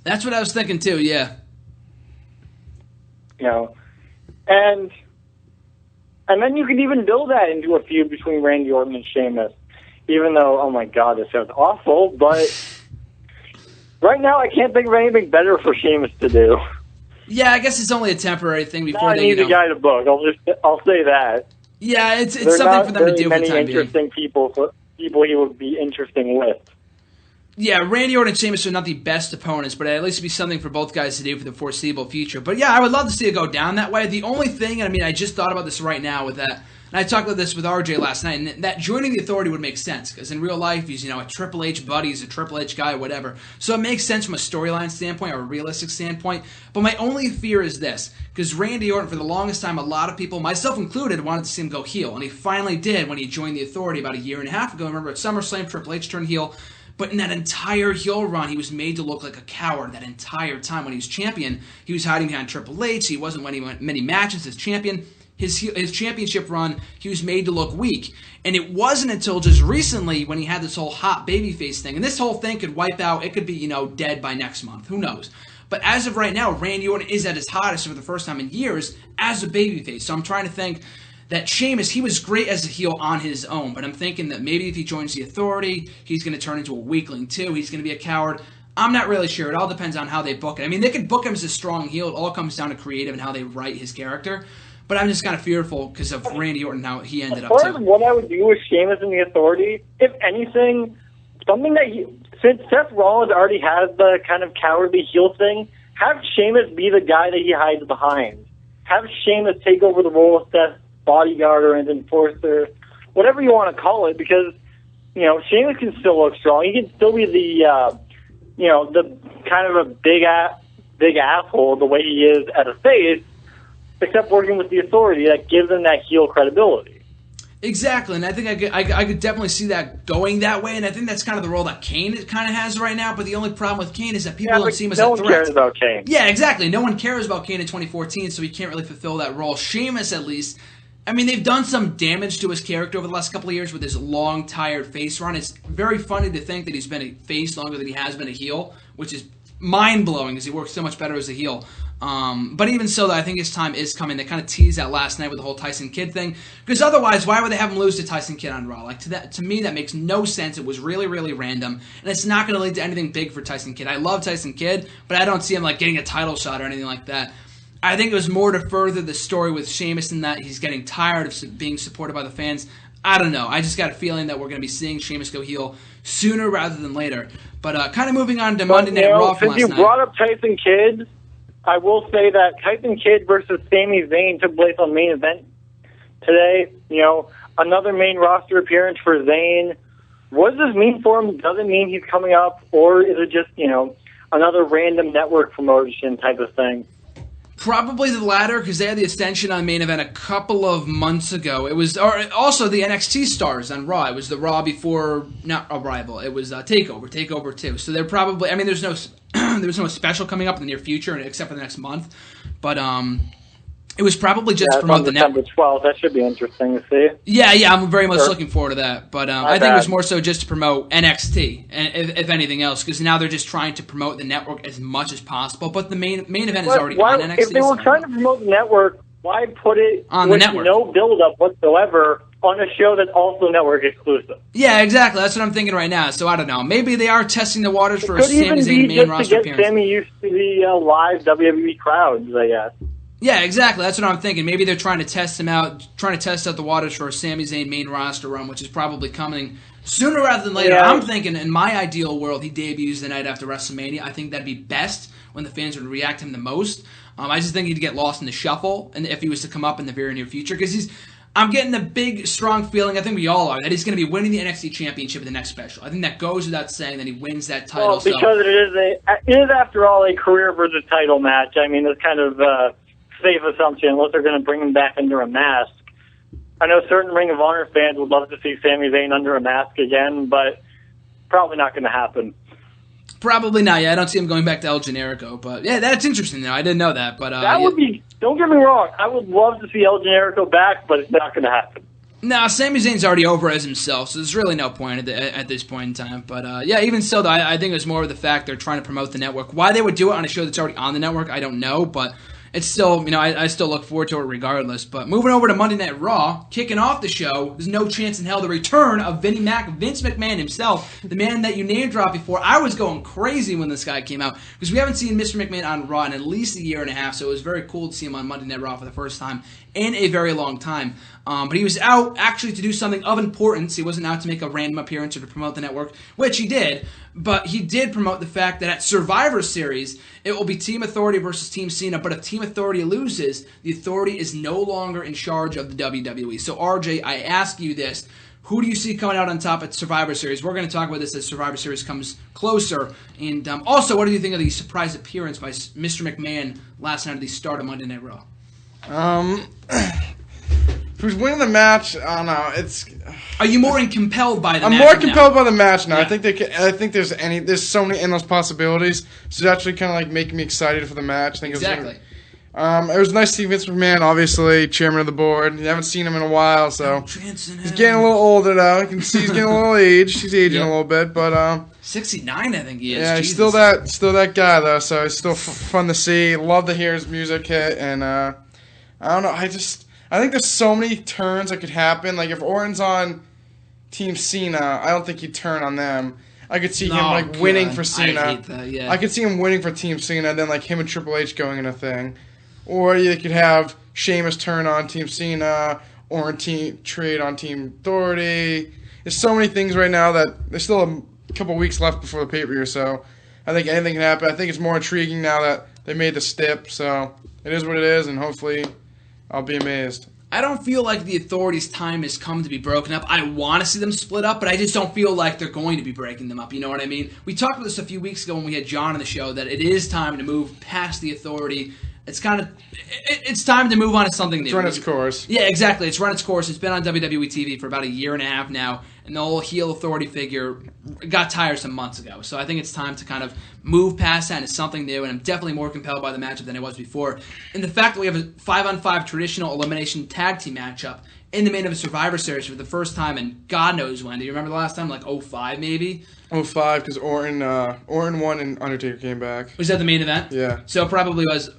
Speaker 2: That's what I was thinking too, yeah.
Speaker 4: And then you could even build that into a feud between Randy Orton and Sheamus. Even though, oh my God, this sounds awful, but right now I can't think of anything better for Sheamus to do.
Speaker 2: Yeah, I guess it's only a temporary thing before
Speaker 4: they need a guy to book. I'll say that.
Speaker 2: Yeah, it's something for them to do for the time being.
Speaker 4: Many interesting people he would be interesting with.
Speaker 2: Yeah, Randy Orton and Sheamus are not the best opponents, but at least it'd be something for both guys to do for the foreseeable future. But yeah, I would love to see it go down that way. The only thing, I just thought about this right now with that, and I talked about this with RJ last night, and that joining the Authority would make sense, because in real life, he's, a Triple H buddy, he's a Triple H guy, whatever. So it makes sense from a storyline standpoint or a realistic standpoint. But my only fear is this, because Randy Orton, for the longest time, a lot of people, myself included, wanted to see him go heel, and he finally did when he joined the Authority about a year and a half ago. Remember, at SummerSlam, Triple H turned heel. But in that entire heel run, he was made to look like a coward that entire time. When he was champion, he was hiding behind Triple H. He wasn't winning many matches as champion. His championship run, he was made to look weak. And it wasn't until just recently when he had this whole hot babyface thing. And this whole thing could wipe out. It could be, dead by next month. Who knows? But as of right now, Randy Orton is at his hottest for the first time in years as a babyface. So I'm trying to think that Sheamus, he was great as a heel on his own. But I'm thinking that maybe if he joins the Authority, he's going to turn into a weakling too. He's going to be a coward. I'm not really sure. It all depends on how they book it. They could book him as a strong heel. It all comes down to creative and how they write his character. But I'm just kind of fearful because of Randy Orton, how he ended up, too.
Speaker 4: As far as what I would do with Sheamus and the Authority, if anything, something that since Seth Rollins already has the kind of cowardly heel thing, have Sheamus be the guy that he hides behind. Have Sheamus take over the role of Seth's bodyguard or an enforcer, whatever you want to call it, because, Sheamus can still look strong. He can still be the, the kind of a big asshole the way he is as a face, except working with the Authority that gives him that heel credibility.
Speaker 2: Exactly, and I think I could definitely see that going that way, and I think that's kind of the role that Kane kind of has right now, but the only problem with Kane is that people don't see him as a threat.
Speaker 4: No one cares about Kane.
Speaker 2: Yeah, exactly. No one cares about Kane in 2014, so he can't really fulfill that role. Sheamus, at least, they've done some damage to his character over the last couple of years with his long, tired face run. It's very funny to think that he's been a face longer than he has been a heel, which is mind-blowing because he works so much better as a heel. But even so, I think his time is coming. They kind of teased that last night with the whole Tyson Kidd thing. Because otherwise, why would they have him lose to Tyson Kidd on Raw? To me, that makes no sense. It was really, really random. And it's not going to lead to anything big for Tyson Kidd. I love Tyson Kidd, but I don't see him getting a title shot or anything like that. I think it was more to further the story with Sheamus in that he's getting tired of being supported by the fans. I don't know. I just got a feeling that we're going to be seeing Sheamus go heel sooner rather than later. But kind of moving on to Monday Night Raw from last night.
Speaker 4: Since you brought up Tyson Kidd, I will say that Tyson Kidd versus Sami Zayn took place on main event today. Another main roster appearance for Zayn. What does this mean for him? Does it mean he's coming up, or is it just, another random network promotion type of thing?
Speaker 2: Probably the latter, because they had the Ascension on main event a couple of months ago. It was also the NXT stars on Raw. It was the Raw before, not Arrival. It was Takeover 2. So they're probably, there's no there's no special coming up in the near future except for the next month. But it was probably just to promote the network.
Speaker 4: December 12th. That should be interesting to see.
Speaker 2: Yeah, I'm very much looking forward to that. But I think it was more so just to promote NXT, if anything else, because now they're just trying to promote the network as much as possible. But the main event is already on NXT.
Speaker 4: If they were trying to promote the network, why put it
Speaker 2: on the network?
Speaker 4: No build-up whatsoever on a show that's also network exclusive?
Speaker 2: Yeah, exactly. That's what I'm thinking right now. So I don't know. Maybe they are testing the waters for a Sami Zayn main roster appearance. Could even be just to get Sami used to the live WWE crowds, I guess. Yeah, exactly. That's what I'm thinking. Maybe they're trying to test him out, trying to test out the waters for a Sami Zayn main roster run, which is probably coming sooner rather than later. Yeah. I'm thinking, in my ideal world, he debuts the night after WrestleMania. I think that'd be best when the fans would react to him the most. I just think he'd get lost in the shuffle, and if he was to come up in the very near future, because I'm getting a big, strong feeling, I think we all are, that he's going to be winning the NXT Championship at the next special. I think that goes without saying that he wins that title.
Speaker 4: Well, because it is, after all, a career versus title match. It's kind of safe assumption, unless they're going to bring him back under a mask. I know certain Ring of Honor fans would love to see Sami Zayn under a mask again, but probably not going to happen.
Speaker 2: Probably not. Yeah, I don't see him going back to El Generico, but yeah, that's interesting though. I didn't know that, but
Speaker 4: that would be. Don't get me wrong. I would love to see El Generico back, but it's not going to happen.
Speaker 2: No, Sami Zayn's already over as himself, so there's really no point at this point in time. But yeah, even so, though, I think it was more of the fact they're trying to promote the network. Why they would do it on a show that's already on the network, I don't know, but it's still, I still look forward to it regardless. But moving over to Monday Night Raw, kicking off the show, there's no chance in hell the return of Vince McMahon himself, the man that you name dropped before. I was going crazy when this guy came out, because we haven't seen Mr. McMahon on Raw in at least a year and a half, so it was very cool to see him on Monday Night Raw for the first time in a very long time. But he was out actually to do something of importance. He wasn't out to make a random appearance or to promote the network, which he did. But he did promote the fact that at Survivor Series, it will be Team Authority versus Team Cena. But if Team Authority loses, the Authority is no longer in charge of the WWE. So RJ, I ask you this. Who do you see coming out on top at Survivor Series? We're going to talk about this as Survivor Series comes closer. And also, what do you think of the surprise appearance by Mr. McMahon last night at the start of Monday Night Raw?
Speaker 5: Who's winning the match? I don't know.
Speaker 2: Are you more compelled by the match?
Speaker 5: I'm more compelled by the match now. Yeah. I think there's so many endless possibilities. So it's actually kind of like making me excited for the match. I think
Speaker 2: exactly.
Speaker 5: It was nice to see Vince McMahon, obviously chairman of the board. You haven't seen him in a while, so he's getting a little older now. You can see he's getting a little aged. He's aging a little bit, but
Speaker 2: 69, I think he is.
Speaker 5: Yeah,
Speaker 2: Jesus.
Speaker 5: he's still that guy though. So it's still fun to see. Love to hear his music hit, and I don't know. I think there's so many turns that could happen. Like, if Orton's on Team Cena, I don't think he'd turn on them. I could see him, winning for Cena.
Speaker 2: I hate that, yeah.
Speaker 5: I could see him winning for Team Cena, then, him and Triple H going in a thing. Or you could have Sheamus turn on Team Cena, Orton trade on Team Authority. There's so many things right now that there's still a couple weeks left before the pay-per-view, so I think anything can happen. I think it's more intriguing now that they made the stip, so it is what it is, and hopefully I'll be amazed.
Speaker 2: I don't feel like the Authority's time has come to be broken up. I want to see them split up, but I just don't feel like they're going to be breaking them up. You know what I mean? We talked about this a few weeks ago when we had John on the show, that it is time to move past the Authority. It's time to move on to something new.
Speaker 5: It's run its course.
Speaker 2: Yeah, exactly. It's run its course. It's been on WWE TV for about a year and a half now, and the whole heel Authority figure got tiresome months ago. So I think it's time to kind of move past that into something new, and I'm definitely more compelled by the matchup than I was before. And the fact that we have a 5-on-5 traditional elimination tag team matchup in the main event Survivor Series for the first time in God knows when. Do you remember the last time? 05 maybe?
Speaker 5: 05, because Orton won and Undertaker came back.
Speaker 2: Was that the main event?
Speaker 5: Yeah.
Speaker 2: So it probably was...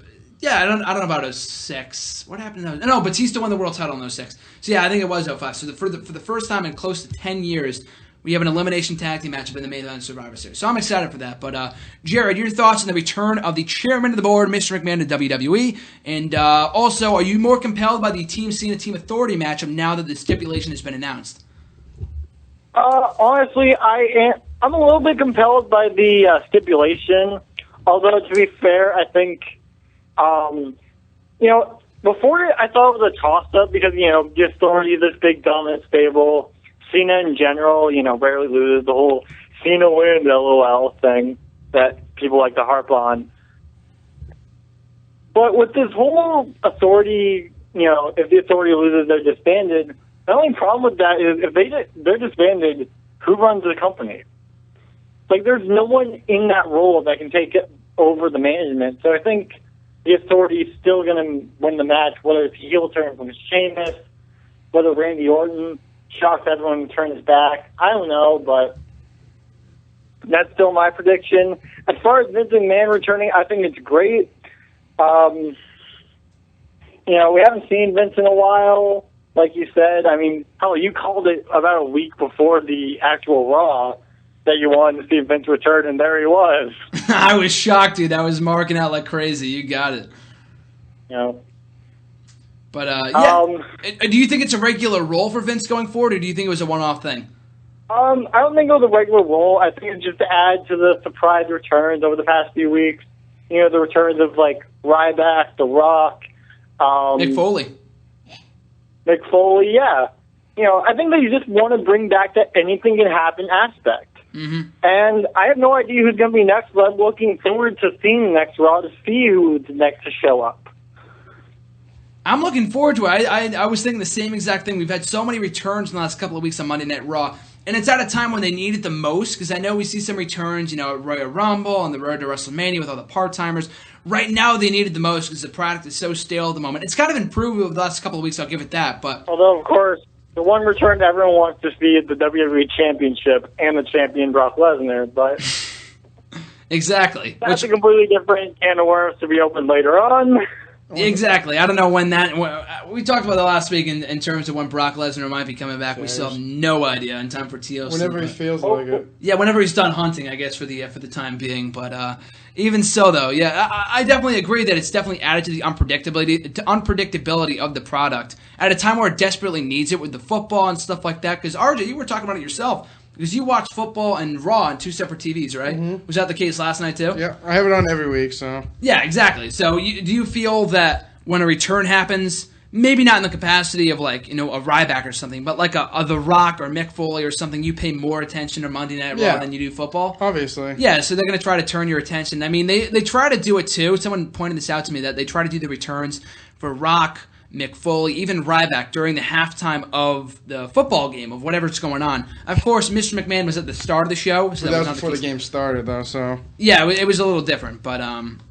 Speaker 2: Yeah, I don't know about 06. What happened in 06? No, Batista won the world title in 06. So yeah, I think it was 05. So for the first time in close to 10 years, we have an elimination tag team matchup in the main event of Survivor Series. So I'm excited for that. But Jared, your thoughts on the return of the chairman of the board, Mr. McMahon, to WWE? And also, are you more compelled by the Team Cena Team Authority matchup now that the stipulation has been announced?
Speaker 4: Honestly, I'm a little bit compelled by the stipulation. Although, to be fair, I think, before I thought it was a toss-up because, the Authority, this big dominant stable. Cena in general, rarely loses. The whole Cena wins LOL thing that people like to harp on. But with this whole Authority, if the Authority loses, they're disbanded. The only problem with that is if they're disbanded, who runs the company? Like, there's no one in that role that can take it over the management. So I think the Authority is still going to win the match, whether it's heel turn from Sheamus, whether Randy Orton shocks everyone and turns back. I don't know, but that's still my prediction. As far as Vince McMahon returning, I think it's great. We haven't seen Vince in a while, like you said. I mean, you called it about a week before the actual Raw that you wanted to see Vince return, and there he was.
Speaker 2: I was shocked, dude. I was marking out like crazy. You got it. But, do you think it's a regular role for Vince going forward, or do you think it was a one-off thing?
Speaker 4: I don't think it was a regular role. I think it's just to add to the surprise returns over the past few weeks. The returns of, Ryback, The Rock.
Speaker 2: Mick Foley,
Speaker 4: yeah. I think they just want to bring back that anything can happen aspect.
Speaker 2: Mm-hmm.
Speaker 4: And I have no idea who's going to be next, but I'm looking forward to seeing the next Raw to see who's next to show up.
Speaker 2: I'm looking forward to it. I was thinking the same exact thing. We've had so many returns in the last couple of weeks on Monday Night Raw, and it's at a time when they need it the most, because I know we see some returns, at Royal Rumble, on the road to WrestleMania with all the part-timers. Right now they need it the most because the product is so stale at the moment. It's kind of improved over the last couple of weeks, I'll give it that. But
Speaker 4: although, of course, the one return that everyone wants to see is the WWE Championship and the champion Brock Lesnar, but
Speaker 2: exactly.
Speaker 4: That's a completely different can of worms to be opened later on.
Speaker 2: Exactly. I don't know when that... We talked about that last week in terms of when Brock Lesnar might be coming back. We still have no idea in time for TLC.
Speaker 5: Whenever he feels like it.
Speaker 2: Yeah, whenever he's done hunting, I guess, for the time being. But even so, though, yeah, I definitely agree that it's definitely added to the unpredictability of the product at a time where it desperately needs it with the football and stuff like that. Because, RJ, you were talking about it yourself. Because you watch football and Raw on two separate TVs, right? Mm-hmm. Was that the case last night, too?
Speaker 5: Yeah, I have it on every week, so...
Speaker 2: Yeah, exactly. So do you feel that when a return happens, maybe not in the capacity of, a Ryback or something, but like a The Rock or Mick Foley or something, you pay more attention to Monday Night Raw than you do football?
Speaker 5: Obviously.
Speaker 2: Yeah, so they're going to try to turn your attention. I mean, they try to do it, too. Someone pointed this out to me, that they try to do the returns for Rock, Mick Foley, even Ryback during the halftime of the football game, of whatever's going on. Of course, Mr. McMahon was at the start of the show. So
Speaker 5: that was before the game started, though, so...
Speaker 2: Yeah, it was a little different, but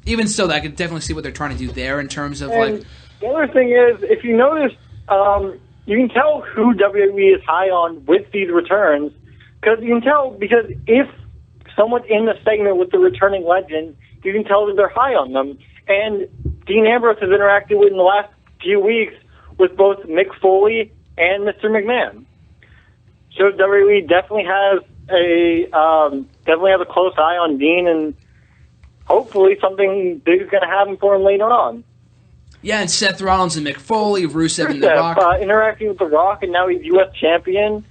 Speaker 2: even so, I could definitely see what they're trying to do there in terms of,
Speaker 4: The other thing is, if you notice, you can tell who WWE is high on with these returns, because you can tell, because if someone's in the segment with the returning legend, you can tell that they're high on them. And Dean Ambrose has interacted with in the last few weeks with both Mick Foley and Mr. McMahon. So WWE definitely has a close eye on Dean, and hopefully something big is going to happen for him later on.
Speaker 2: Yeah, and Seth Rollins and Mick Foley, Rusev and The Rock.
Speaker 4: Interacting with The Rock, and now he's U.S. champion,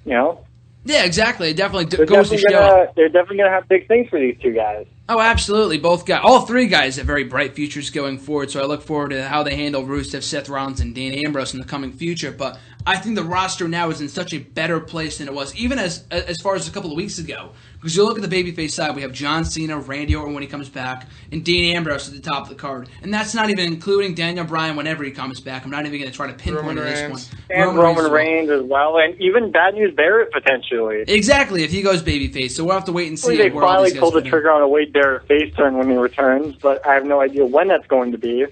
Speaker 2: Yeah, exactly. It definitely goes to show.
Speaker 4: They're definitely going to have big things for these two guys.
Speaker 2: Oh, absolutely. All three guys have very bright futures going forward, so I look forward to how they handle Rusev, Seth Rollins, and Dean Ambrose in the coming future. But I think the roster now is in such a better place than it was, even as far as a couple of weeks ago. Because you look at the babyface side, we have John Cena, Randy Orton when he comes back, and Dean Ambrose at the top of the card. And that's not even including Daniel Bryan whenever he comes back. I'm not even going to try to pinpoint at this point.
Speaker 4: And Roman Reigns as well, and even Bad News Barrett potentially.
Speaker 2: Exactly, if he goes babyface. So we'll have to wait and see.
Speaker 4: They finally pulled the trigger on a Wade Barrett face turn when he returns, but I have no idea when that's going to be.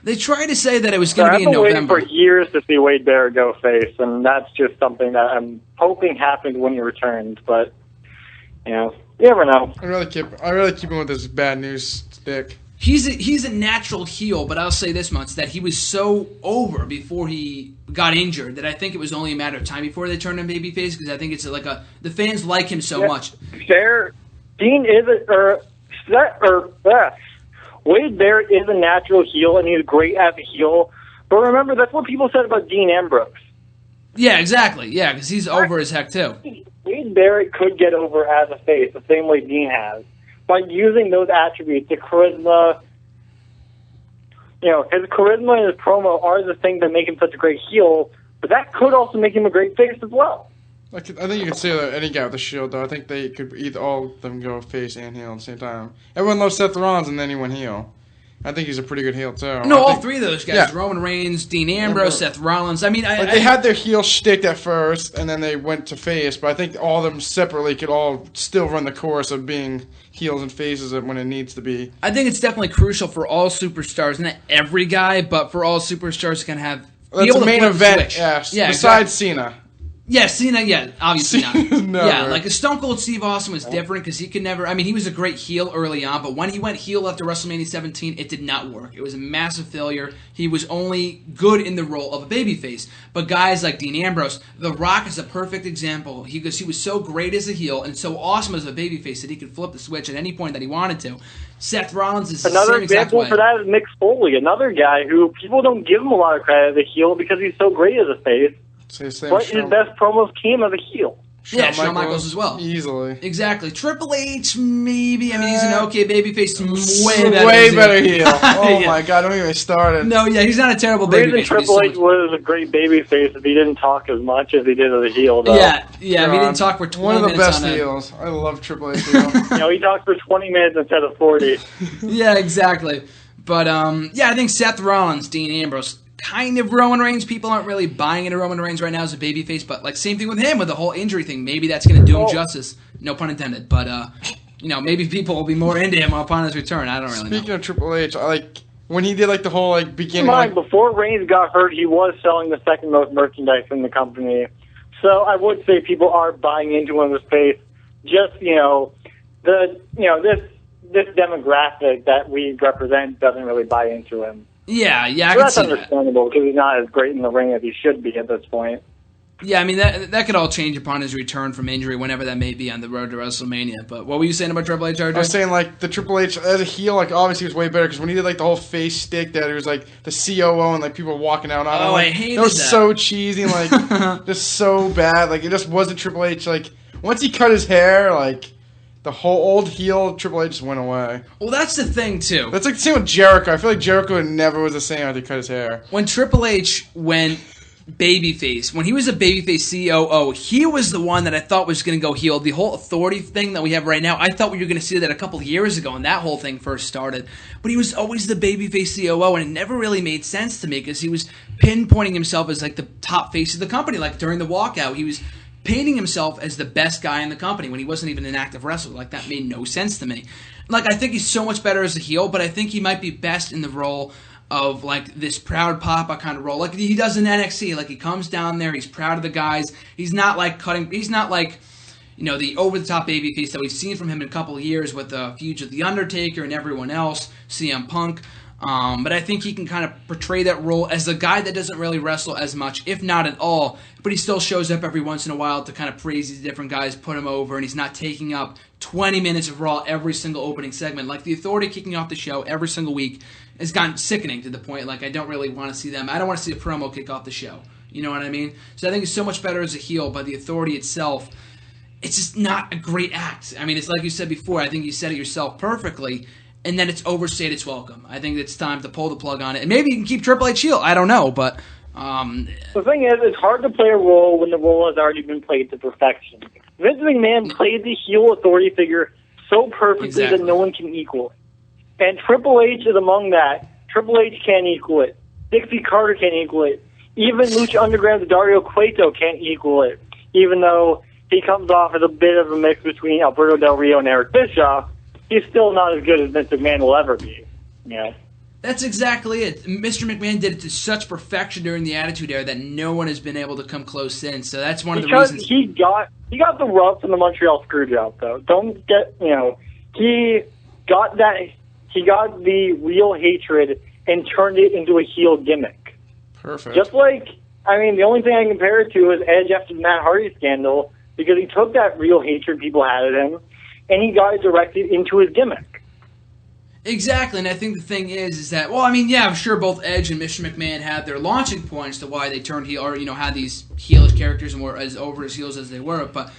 Speaker 2: They tried to say that it was going to be in November.
Speaker 4: I've been waiting for years to see Wade Barrett go face, and that's just something that I'm hoping happens when he returns. But you never know.
Speaker 5: I really keep him with this bad news stick.
Speaker 2: he's a natural heel, but I'll say this much, that he was so over before he got injured that I think it was only a matter of time before they turned him babyface, because I think it's the fans like him so much.
Speaker 4: Dean is Wade Barrett is a natural heel, and he's great as a heel. But remember, that's what people said about Dean Ambrose.
Speaker 2: Yeah, exactly. Yeah, because he's over as heck, too.
Speaker 4: Wade Barrett could get over as a face, the same way Dean has, by using those attributes, the charisma. His charisma and his promo are the things that make him such a great heel, but that could also make him a great face as well.
Speaker 5: I think you could say that any guy with a Shield, though. I think they could either all of them go face and heel at the same time. Everyone loves Seth Rollins, and then he went heel. I think he's a pretty good heel, too.
Speaker 2: No, all three of those guys. Yeah. Roman Reigns, Dean Ambrose, Seth Rollins. I mean,
Speaker 5: they had their heel shtick at first, and then they went to face, but I think all of them separately could all still run the course of being heels and faces when it needs to be.
Speaker 2: I think it's definitely crucial for all superstars, not every guy, but for all superstars can have...
Speaker 5: That's a main event, yes. Yeah, besides Cena.
Speaker 2: Yeah, Cena, obviously not.
Speaker 5: No,
Speaker 2: yeah, like Stone Cold Steve Austin was different because he could never... I mean, he was a great heel early on, but when he went heel after WrestleMania 17, it did not work. It was a massive failure. He was only good in the role of a babyface. But guys like Dean Ambrose, The Rock is a perfect example. He was so great as a heel and so awesome as a babyface that he could flip the switch at any point that he wanted to. Seth Rollins is
Speaker 4: another
Speaker 2: the same
Speaker 4: example
Speaker 2: exact way.
Speaker 4: For that is Mick Foley, another guy who people don't give him a lot of credit as a heel because he's so great as a face. But his best promos came as a heel.
Speaker 2: Shawn Michaels as well.
Speaker 5: Easily.
Speaker 2: Exactly. Triple H, maybe. I mean, he's an okay babyface.
Speaker 5: Way better heel. Oh, my God. Don't even get me started.
Speaker 2: No, he's not a terrible babyface.
Speaker 4: The reason Triple H was a great babyface if he didn't talk as much as he did as a heel, though.
Speaker 2: Yeah, he didn't talk for 20 minutes.
Speaker 5: One of the best heels. I love Triple H heel.
Speaker 4: He talked for 20 minutes instead of 40.
Speaker 2: Yeah, exactly. But, I think Seth Rollins, Dean Ambrose, kind of Roman Reigns. People aren't really buying into Roman Reigns right now as a babyface, but same thing with him with the whole injury thing. Maybe that's going to do him justice. No pun intended. But maybe people will be more into him upon his return. I don't really know.
Speaker 5: Speaking of Triple H, when he did the whole beginning.
Speaker 4: Before Reigns got hurt, he was selling the second most merchandise in the company. So I would say people are buying into him as face. Just this demographic that we represent doesn't really buy into him.
Speaker 2: Yeah, I can see that.
Speaker 4: That's understandable because he's not as great in the ring as he should be at this point.
Speaker 2: Yeah, I mean, that could all change upon his return from injury, whenever that may be on the road to WrestleMania. But what were you saying about Triple H, RJ?
Speaker 5: I was saying, the Triple H, as a heel, obviously he was way better, because when he did, the whole face stick that he was, the COO and, people walking out on him.
Speaker 2: I hated that.
Speaker 5: That was so cheesy and, just so bad. It just wasn't Triple H. Once he cut his hair, the whole old heel Triple H just went away.
Speaker 2: Well, that's the thing, too.
Speaker 5: That's the same with Jericho. I feel like Jericho never was the same after he cut his hair.
Speaker 2: When Triple H went babyface, when he was a babyface COO, he was the one that I thought was going to go heel. The whole authority thing that we have right now, I thought we were going to see that a couple years ago when that whole thing first started. But he was always the babyface COO, and it never really made sense to me because he was pinpointing himself as, the top face of the company. During the walkout, he was painting himself as the best guy in the company when he wasn't even an active wrestler. That made no sense to me. I think he's so much better as a heel, but I think he might be best in the role of this proud papa kind of role, he does in NXT. He comes down there, he's proud of the guys. He's not he's not the over the top babyface that we've seen from him in a couple of years with the feuds with the Undertaker and everyone else, CM Punk. But I think he can kind of portray that role as a guy that doesn't really wrestle as much, if not at all, but he still shows up every once in a while to kind of praise these different guys, put him over, and he's not taking up 20 minutes of Raw every single opening segment. The Authority kicking off the show every single week has gotten sickening to the point, I don't really want to see them. I don't want to see a promo kick off the show. You know what I mean? So I think it's so much better as a heel, but the Authority itself, it's just not a great act. I mean, it's like you said before, I think you said it yourself perfectly, and then it's overstayed its welcome. I think it's time to pull the plug on it. And maybe you can keep Triple H heel. I don't know, but...
Speaker 4: The thing is, it's hard to play a role when the role has already been played to perfection. Vince McMahon played the heel authority figure so perfectly that no one can equal it. And Triple H is among that. Triple H can't equal it. Dixie Carter can't equal it. Even Lucha Underground's Dario Cueto can't equal it, even though he comes off as a bit of a mix between Alberto Del Rio and Eric Bischoff. He's still not as good as Vince McMahon will ever be. Yeah.
Speaker 2: That's exactly it. Mr. McMahon did it to such perfection during the Attitude Era that no one has been able to come close since. So that's one of the reasons.
Speaker 4: He got the rub from the Montreal Screwjob, though. Don't get, he got that. he got the real hatred and turned it into a heel gimmick.
Speaker 5: Perfect.
Speaker 4: Just like, I mean, the only thing I can compare it to is Edge after the Matt Hardy scandal, because he took that real hatred people had of him, and he got it directed into his gimmick.
Speaker 2: Exactly, and I think the thing is that, well, I mean, yeah, I'm sure both Edge and Mr. McMahon had their launching points to why they turned heel, or, had these heelish characters and were as over as heels as they were, but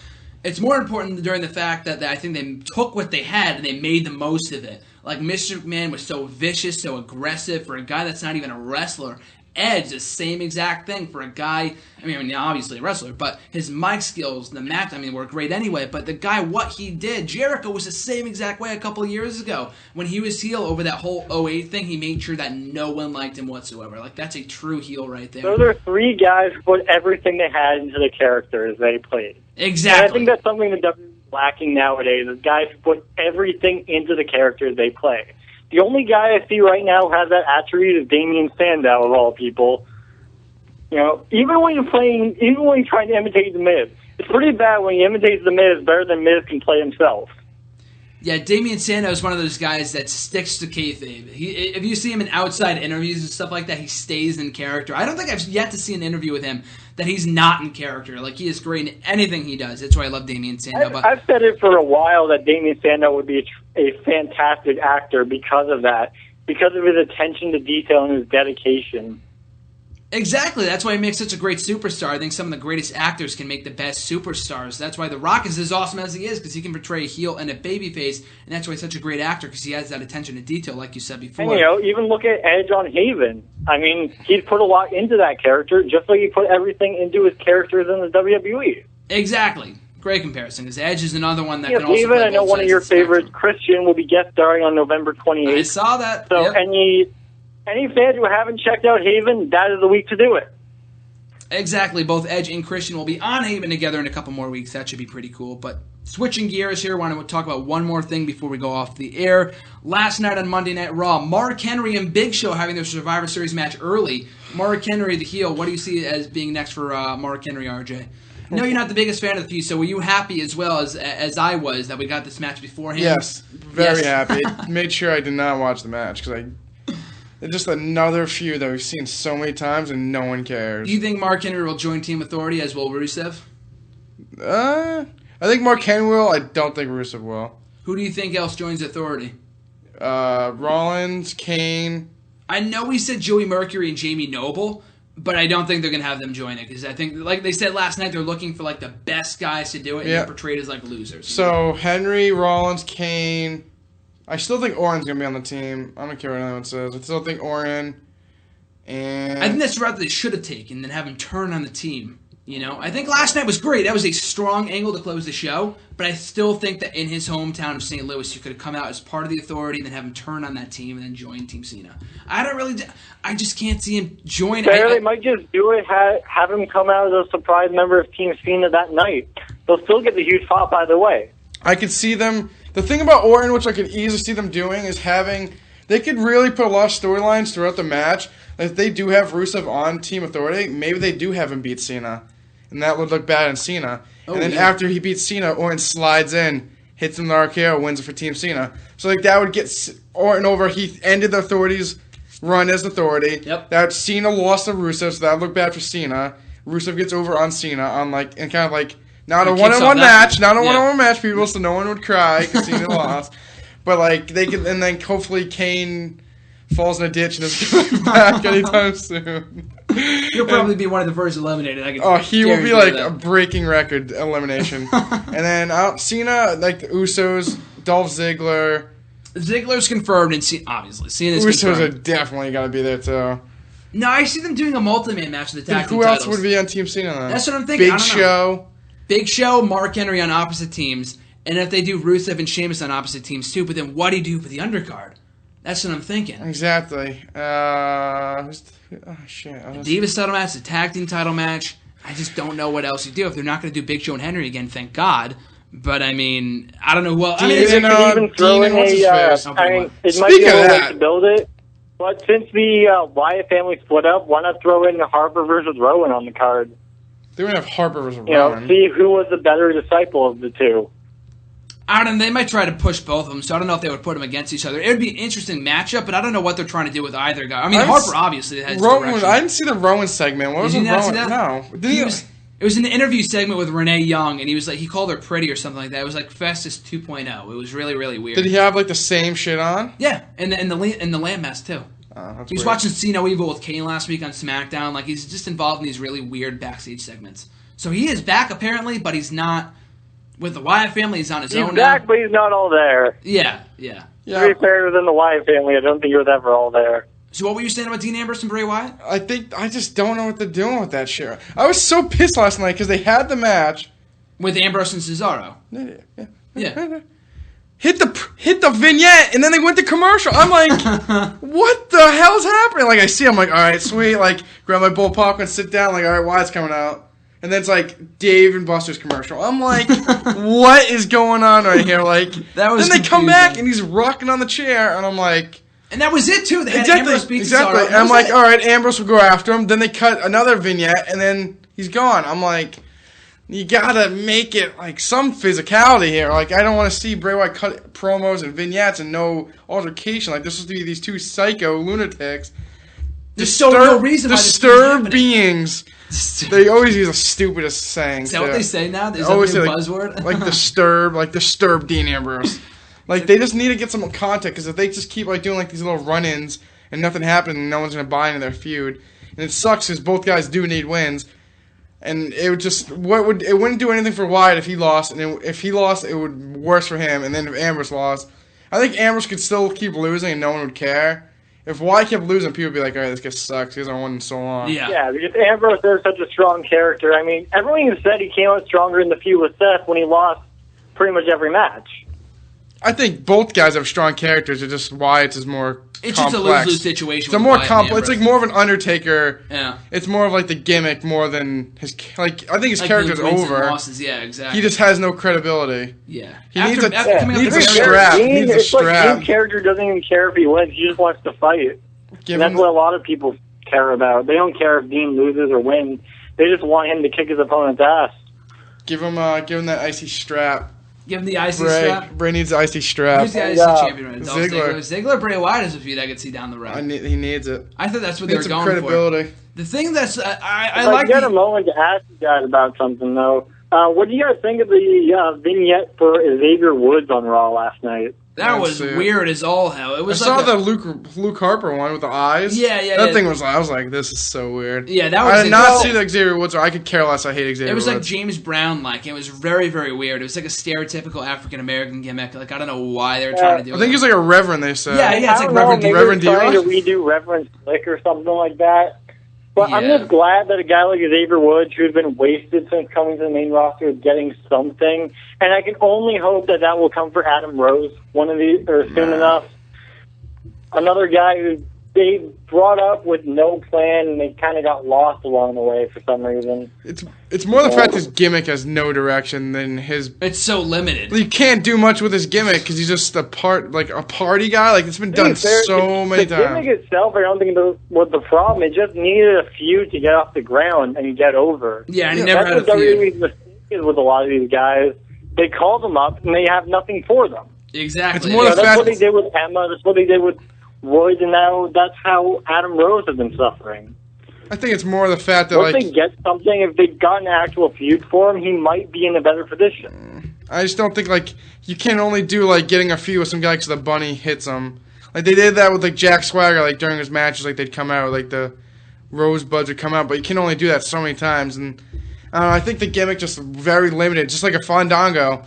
Speaker 2: it's more important during the fact that I think they took what they had and they made the most of it. Like, Mr. McMahon was so vicious, so aggressive for a guy that's not even a wrestler. Edge, the same exact thing for a guy, I mean, obviously a wrestler, but his mic skills, the match, were great anyway, but the guy, what he did, Jericho was the same exact way a couple of years ago. When he was heel over that whole 08 thing, he made sure that no one liked him whatsoever. Like, that's a true heel right there.
Speaker 4: Those are three guys who put everything they had into the characters they played.
Speaker 2: Exactly.
Speaker 4: And I think that's something that WWE is lacking nowadays, is guys who put everything into the characters they play. The only guy I see right now who has that attribute is Damien Sandow, of all people. Even when he's trying to imitate The Miz, it's pretty bad when he imitates The Miz better than Miz can play himself.
Speaker 2: Yeah, Damien Sandow is one of those guys that sticks to kayfabe. If you see him in outside interviews and stuff like that, he stays in character. I don't think I've yet to see an interview with him that he's not in character. Like, he is great in anything he does. That's why I love Damien Sandow.
Speaker 4: I've said it for a while that Damien Sandow would be a fantastic actor because of that, because of his attention to detail and his dedication.
Speaker 2: Exactly. That's why he makes such a great superstar. I think some of the greatest actors can make the best superstars. That's why The Rock is as awesome as he is, because he can portray a heel and a babyface, and that's why he's such a great actor, because he has that attention to detail, like you said before.
Speaker 4: And, even look at Edge on Haven. I mean, he's put a lot into that character, just like he put everything into his characters in the WWE.
Speaker 2: Exactly. Great comparison, because Edge is another one that can also
Speaker 4: Haven,
Speaker 2: play
Speaker 4: I know
Speaker 2: both
Speaker 4: one of
Speaker 2: sides
Speaker 4: your
Speaker 2: the spectrum.
Speaker 4: favorites, Christian, will be guest starring on November 28th.
Speaker 2: I saw that.
Speaker 4: So
Speaker 2: yep.
Speaker 4: any fans who haven't checked out Haven, that is the week to do it.
Speaker 2: Exactly. Both Edge and Christian will be on Haven together in a couple more weeks. That should be pretty cool. But switching gears here, I want to talk about one more thing before we go off the air. Last night on Monday Night Raw, Mark Henry and Big Show having their Survivor Series match early. Mark Henry, the heel. What do you see as being next for Mark Henry, RJ? No, you're not the biggest fan of the feud, so were you happy as well as I was that we got this match beforehand?
Speaker 5: Yes, very happy. Made sure I did not watch the match, because it's just another feud that we've seen so many times and no one cares.
Speaker 2: Do you think Mark Henry will join Team Authority as will Rusev?
Speaker 5: I think Mark Henry will. I don't think Rusev will.
Speaker 2: Who do you think else joins Authority?
Speaker 5: Rollins, Kane.
Speaker 2: I know we said Joey Mercury and Jamie Noble, but I don't think they're going to have them join it, because I think, like they said last night, they're looking for the best guys to do it, and they're portrayed as losers.
Speaker 5: So Henry, Rollins, Kane. I still think Orton's going to be on the team. I don't care what anyone says. I still think Orton. And
Speaker 2: I think that's the route they should have taken, than have him turn on the team. I think last night was great. That was a strong angle to close the show, but I still think that in his hometown of St. Louis, you could have come out as part of the Authority and then have him turn on that team and then join Team Cena. I just can't see him join.
Speaker 4: They might just do it, have him come out as a surprise member of Team Cena that night. They'll still get the huge pop either way.
Speaker 5: I could see them. The thing about Orton, which I could easily see them doing, is they could really put a lot of storylines throughout the match. If they do have Rusev on Team Authority, maybe they do have him beat Cena. And that would look bad in Cena. And then after he beats Cena, Orton slides in, hits him the RKO, wins it for Team Cena. So that would get Orton over. He ended the Authority's run as Authority.
Speaker 2: Yep.
Speaker 5: That Cena lost to Rusev, so that would look bad for Cena. Rusev gets over on Cena and kind of not a one-on-one match, one-on-one match, people, so no one would cry because Cena lost. But they could, and then hopefully Kane falls in a ditch and is coming back anytime soon.
Speaker 2: He'll probably be one of the first eliminated.
Speaker 5: He will be a breaking record elimination. And then Cena, the Usos, Dolph Ziggler.
Speaker 2: Ziggler's confirmed, and obviously Cena's
Speaker 5: Usos
Speaker 2: confirmed.
Speaker 5: are definitely got to be there too.
Speaker 2: No, I see them doing a multi-man match of the tag team
Speaker 5: titles. Who else
Speaker 2: titles.
Speaker 5: would be on Team Cena then?
Speaker 2: That's what I'm thinking.
Speaker 5: Big Show.
Speaker 2: Big Show, Mark Henry on opposite teams, and if they do Rusev and Sheamus on opposite teams too, but then what do you do for the undercard? That's what I'm thinking.
Speaker 5: Exactly. Shit.
Speaker 2: Divas title match, the tag team title match. I just don't know what else you do. If they're not going to do Big Show and Henry again, thank God. But I don't know. Well,
Speaker 4: it might be a little late to build it. But since the Wyatt family split up, why not throw in Harper versus Rowan on the card?
Speaker 5: They would have Harper versus Rowan.
Speaker 4: See who was the better disciple of the two.
Speaker 2: I don't know. They might try to push both of them, so I don't know if they would put them against each other. It would be an interesting matchup, but I don't know what they're trying to do with either guy. I mean, Harper obviously has direction.
Speaker 5: I didn't see the Rowan segment. What was the Rowan? No.
Speaker 2: It was in the interview segment with Renee Young, and he called her pretty or something like that. It was like Festus 2.0. It was really, really weird.
Speaker 5: Did he have like the same shit on?
Speaker 2: Yeah, and the lamb mask too. He was watching See No Evil with Kane last week on SmackDown. Like, he's just involved in these really weird backstage segments. So he is back apparently, but he's not with the Wyatt family. He's on his own.
Speaker 4: He's back, but he's not all there.
Speaker 2: Yeah.
Speaker 4: To be fair, within the Wyatt family, I don't think he was ever all there.
Speaker 2: So what were you saying about Dean Ambrose and Bray Wyatt?
Speaker 5: I just don't know what they're doing with that shit. I was so pissed last night because they had the match
Speaker 2: with Ambrose and Cesaro.
Speaker 5: Yeah. Hit the vignette and then they went to commercial. I'm like, what the hell's happening? Like I see, I'm like, all right, sweet. Like grab my bowl of popcorn, sit down. Like all right, Wyatt's coming out, and then it's like Dave and Buster's commercial. I'm like, what is going on right here? Like then they come back and he's rocking on the chair, and I'm like.
Speaker 2: And that was it, too. They had Ambrose beat
Speaker 5: Cesaro. And I'm like, all right, Ambrose will go after him. Then they cut another vignette, and then he's gone. I'm like, you got to make it, like, some physicality here. Like, I don't want to see Bray Wyatt cut promos and vignettes and no altercation. Like, this is to be these two psycho lunatics.
Speaker 2: There's no reason why
Speaker 5: disturbed beings. They always use the stupidest sayings.
Speaker 2: Is that what they say now? Is that a new buzzword?
Speaker 5: Like, disturb Dean Ambrose. Like, they just need to get some content, because if they just keep, like, doing, like, these little run-ins and nothing happens and no one's going to buy into their feud, and it sucks because both guys do need wins, and it would just, it wouldn't do anything for Wyatt if he lost, and if he lost, it would be worse for him, and then if Ambrose lost, I think Ambrose could still keep losing and no one would care. If Wyatt kept losing, people would be like, all right, this guy sucks, he hasn't won in so long.
Speaker 4: Yeah, because Ambrose is such a strong character. I mean, everyone even said he came out stronger in the feud with Seth when he lost pretty much every match.
Speaker 5: I think both guys have strong characters. It's just Wyatt's is more
Speaker 2: It's
Speaker 5: complex.
Speaker 2: just a lose-lose situation.
Speaker 5: It's a more complex. It's like more of an Undertaker.
Speaker 2: Yeah.
Speaker 5: It's more of like the gimmick more than his. Like I think his character's over.
Speaker 2: Losses. Yeah, exactly.
Speaker 5: He just has no credibility.
Speaker 2: Yeah.
Speaker 5: He needs a strap.
Speaker 4: It's like Dean's character doesn't even care if he wins. He just wants to fight. And that's what a lot of people care about. They don't care if Dean loses or wins. They just want him to kick his opponent's ass.
Speaker 5: Give him that icy strap.
Speaker 2: Give him the IC strap.
Speaker 5: Bray needs the IC strap.
Speaker 2: Who's the IC champion right now?
Speaker 5: Ziggler.
Speaker 2: Bray Wyatt is a feud I could see down the road.
Speaker 5: He needs it.
Speaker 2: I thought that's what they were going
Speaker 5: credibility.
Speaker 2: for. The thing that's I
Speaker 4: like. I got a moment to ask you guys about something though. What do you guys think of the vignette for Xavier Woods on Raw last night?
Speaker 2: That was weird as all hell. It was.
Speaker 5: I saw the Luke Harper one with the eyes.
Speaker 2: Yeah.
Speaker 5: That thing was. I was like, this is so weird.
Speaker 2: Yeah, that was.
Speaker 5: I did not see the Xavier Woods. Or I could care less. I hate Xavier Woods.
Speaker 2: It was like James Brown-like. It was very, very weird. It was like a stereotypical African American gimmick. Like I don't know why they were trying to do it.
Speaker 5: I think he was like a reverend. They said.
Speaker 2: Yeah. It's like
Speaker 4: Reverend Diva. Trying to redo Reverend Slick or something like that. But I'm just glad that a guy like Xavier Woods, who's been wasted since coming to the main roster, is getting something. And I can only hope that will come for Adam Rose soon enough. Another guy who they brought up with no plan, and they kind of got lost along the way for some reason.
Speaker 5: It's more the fact his gimmick has no direction than his.
Speaker 2: It's so limited.
Speaker 5: You can't do much with his gimmick because he's just a party guy. Like it's been done so many times.
Speaker 4: The gimmick itself, I don't think was the problem. It just needed a feud to get off the ground and get over.
Speaker 2: Yeah, and he never had a feud.
Speaker 4: That's what WWE's mistake is with a lot of these guys. They call them up and they have nothing for them.
Speaker 2: Exactly.
Speaker 5: It's more the fact
Speaker 4: that's what they did with Emma. That's what they did with Royce, and now that's how Adam Rose has been suffering.
Speaker 5: I think it's more the fact that
Speaker 4: once they get something, if they got an actual feud for him, he might be in a better position.
Speaker 5: I just don't think you can only do getting a feud with some guy because the bunny hits him. Like they did that with Jack Swagger, during his matches, they'd come out the rosebuds would come out, but you can only do that so many times, and I think the gimmick just very limited, just like a Fandango.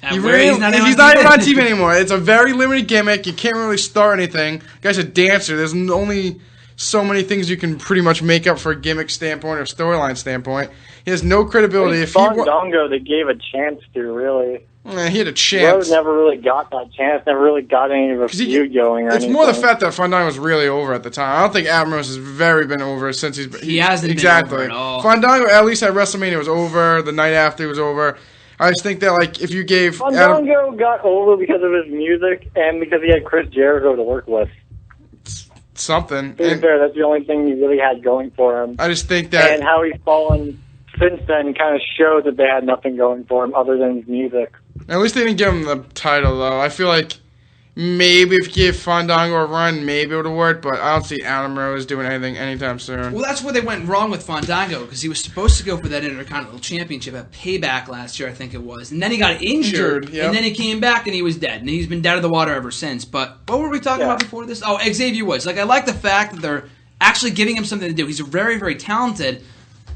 Speaker 5: He's not even on TV anymore. It's a very limited gimmick. You can't really start anything. The guy's a dancer. There's only so many things you can pretty much make up for a gimmick standpoint or storyline standpoint. He has no credibility.
Speaker 4: Fandango, they gave a chance to, really.
Speaker 5: He had a chance.
Speaker 4: Rose never really got that chance. Never really got any of a feud going.
Speaker 5: It's more the fact that Fandango was really over at the time. I don't think Adam Rose has been over since
Speaker 2: he hasn't been over at all.
Speaker 5: Fandango, at least at WrestleMania, was over. The night after, he was over. I just think that, if you gave
Speaker 4: Fandango got over because of his music and because he had Chris Jericho to work with.
Speaker 5: Something.
Speaker 4: To be fair, that's the only thing he really had going for him.
Speaker 5: I just think that...
Speaker 4: And how he's fallen since then kind of showed that they had nothing going for him other than his music.
Speaker 5: At least they didn't give him the title, though. I feel like maybe if you gave Fandango a run, maybe it would have worked, but I don't see Adam Rose doing anything anytime soon.
Speaker 2: Well, that's where they went wrong with Fandango, because he was supposed to go for that Intercontinental Championship at Payback last year, I think it was. And then he got injured
Speaker 5: yep.
Speaker 2: And then he came back and he was dead. And he's been dead of the water ever since. But what were we talking about before this? Oh, Xavier Woods. Like, I like the fact that they're actually giving him something to do. He's very, very talented.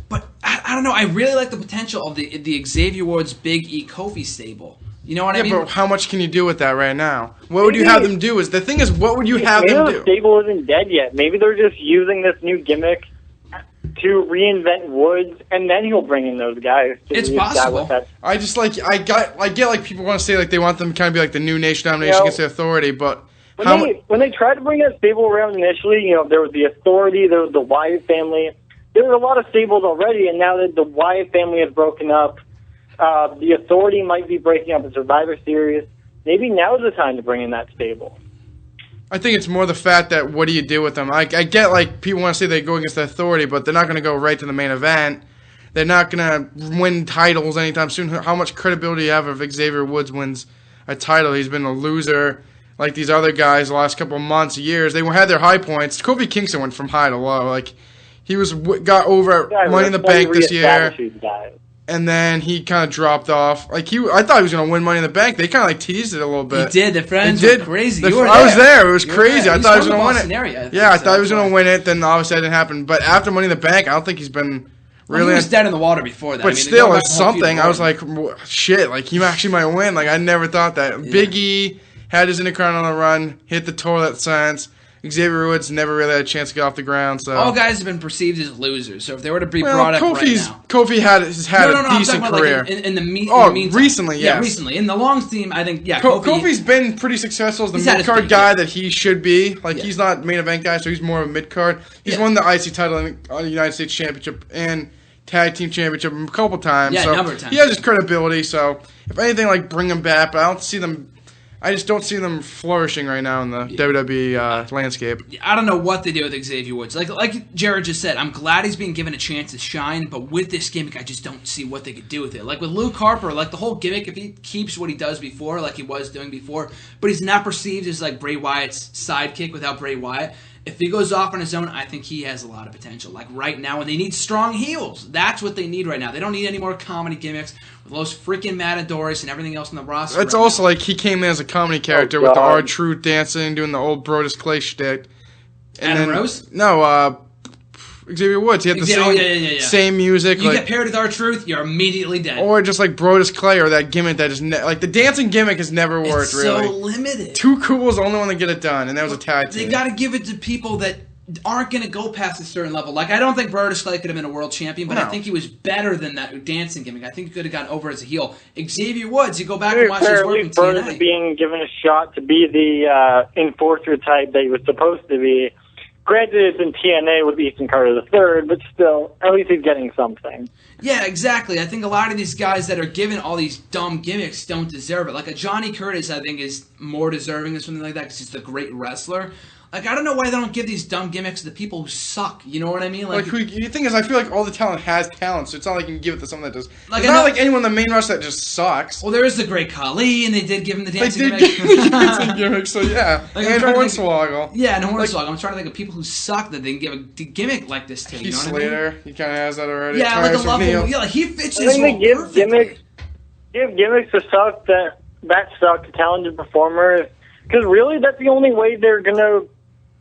Speaker 2: But, I don't know, I really like the potential of the Xavier Woods Big E Kofi stable. You know what I mean?
Speaker 5: Yeah, but how much can you do with that right now? What would you have them do? The thing is, what would you have them do?
Speaker 4: The stable isn't dead yet. Maybe they're just using this new gimmick to reinvent Woods, and then he'll bring in those guys.
Speaker 2: It's possible.
Speaker 5: I just I get like people want to say like they want them to kind of be like the new Nation Domination against the Authority, but
Speaker 4: when they tried to bring that stable around initially, there was the Authority, there was the Wyatt family. There were a lot of stables already, and now that the Wyatt family has broken up, the Authority might be breaking up the Survivor Series. Maybe now is the time to bring in that stable.
Speaker 5: I think it's more the fact that what do you do with them? I get like people want to say they go against the Authority, but they're not going to go right to the main event. They're not going to win titles anytime soon. How much credibility do you have if Xavier Woods wins a title? He's been a loser like these other guys the last couple of months, years. They had their high points. Kofi Kingston went from high to low. Like he got over Money in the Bank this year. And then he kind of dropped off. Like I thought he was going to win Money in the Bank. They kind of like teased it a little bit.
Speaker 2: He did. The friends were crazy.
Speaker 5: I was there. It was crazy. I thought he was going to win it.
Speaker 2: Area,
Speaker 5: I thought he was going to win it. Then obviously that didn't happen. But after Money in the Bank, I don't think he's been really.
Speaker 2: He was dead in the water before that.
Speaker 5: But still, it's something. I was like, shit. Like he actually might win. Like I never thought that. Yeah. Big E had his Intercontinental run, hit the toilet since. Xavier Woods never really had a chance to get off the ground. So
Speaker 2: all guys have been perceived as losers. So if they were to be brought up right now,
Speaker 5: Kofi has had a decent career.
Speaker 2: Like in the meantime.
Speaker 5: Recently, yes.
Speaker 2: Yeah, recently. In the long team, I think,
Speaker 5: Kofi's been pretty successful as the mid-card guy that he should be. Like, he's not main event guy, so he's more of a mid-card. He's won the IC title in the United States Championship and Tag Team Championship a couple times.
Speaker 2: Yeah,
Speaker 5: so
Speaker 2: a number of times.
Speaker 5: He has his credibility, so if anything, like, bring him back. But I just don't see them flourishing right now in the WWE landscape.
Speaker 2: I don't know what they do with Xavier Woods. Like Jared just said, I'm glad he's being given a chance to shine, but with this gimmick, I just don't see what they could do with it. Like with Luke Harper, like the whole gimmick, if he keeps what he does before, like he was doing before, but he's not perceived as like Bray Wyatt's sidekick without Bray Wyatt. If he goes off on his own, I think he has a lot of potential. Like right now, and they need strong heels. That's what they need right now. They don't need any more comedy gimmicks with those freaking Matadors and everything else on the roster.
Speaker 5: It's also like he came in as a comedy character with the R-Truth dancing, doing the old Brodus Clay shtick.
Speaker 2: Adam Rose?
Speaker 5: No, Xavier Woods. He had the same music.
Speaker 2: You get paired with R-Truth, you're immediately dead.
Speaker 5: Or just like Brodus Clay or that gimmick that is like the dancing gimmick has never worked.
Speaker 2: It's
Speaker 5: really.
Speaker 2: So limited.
Speaker 5: Too Cool was the only one to get it done, and that was a tag team.
Speaker 2: They got to give it to people that aren't going to go past a certain level. Like I don't think Brodus Clay could have been a world champion, but I think he was better than that dancing gimmick. I think he could have gotten over as a heel. Xavier Woods, you go back and watch his work in TNA.
Speaker 4: Brodus being given a shot to be the enforcer type that he was supposed to be. Granted, it's in TNA with Ethan Carter III, but still, at least he's getting something.
Speaker 2: Yeah, exactly. I think a lot of these guys that are given all these dumb gimmicks don't deserve it. Like a Johnny Curtis, I think, is more deserving of something like that because he's a great wrestler. Like, I don't know why they don't give these dumb gimmicks to the people who suck. You know what I mean?
Speaker 5: Like the thing is, I feel like all the talent has talent, so it's not like you can give it to someone that does. It's not like anyone in the main roster that just sucks.
Speaker 2: Well, there is the Great Khali, and they did give him the dancing gimmick.
Speaker 5: They did give him the dancing gimmick, so yeah.
Speaker 2: Like,
Speaker 5: and Hornswoggle.
Speaker 2: Yeah, and Hornswoggle. I'm trying to think of people who suck that they can give a gimmick like this to. You know what
Speaker 5: Slater,
Speaker 2: I mean?
Speaker 5: he kind of has that already.
Speaker 2: Yeah, like a level. Yeah, like he fits his role
Speaker 4: perfectly. Give gimmicks to suck that suck to talented performers, because really that's the only way they're gonna.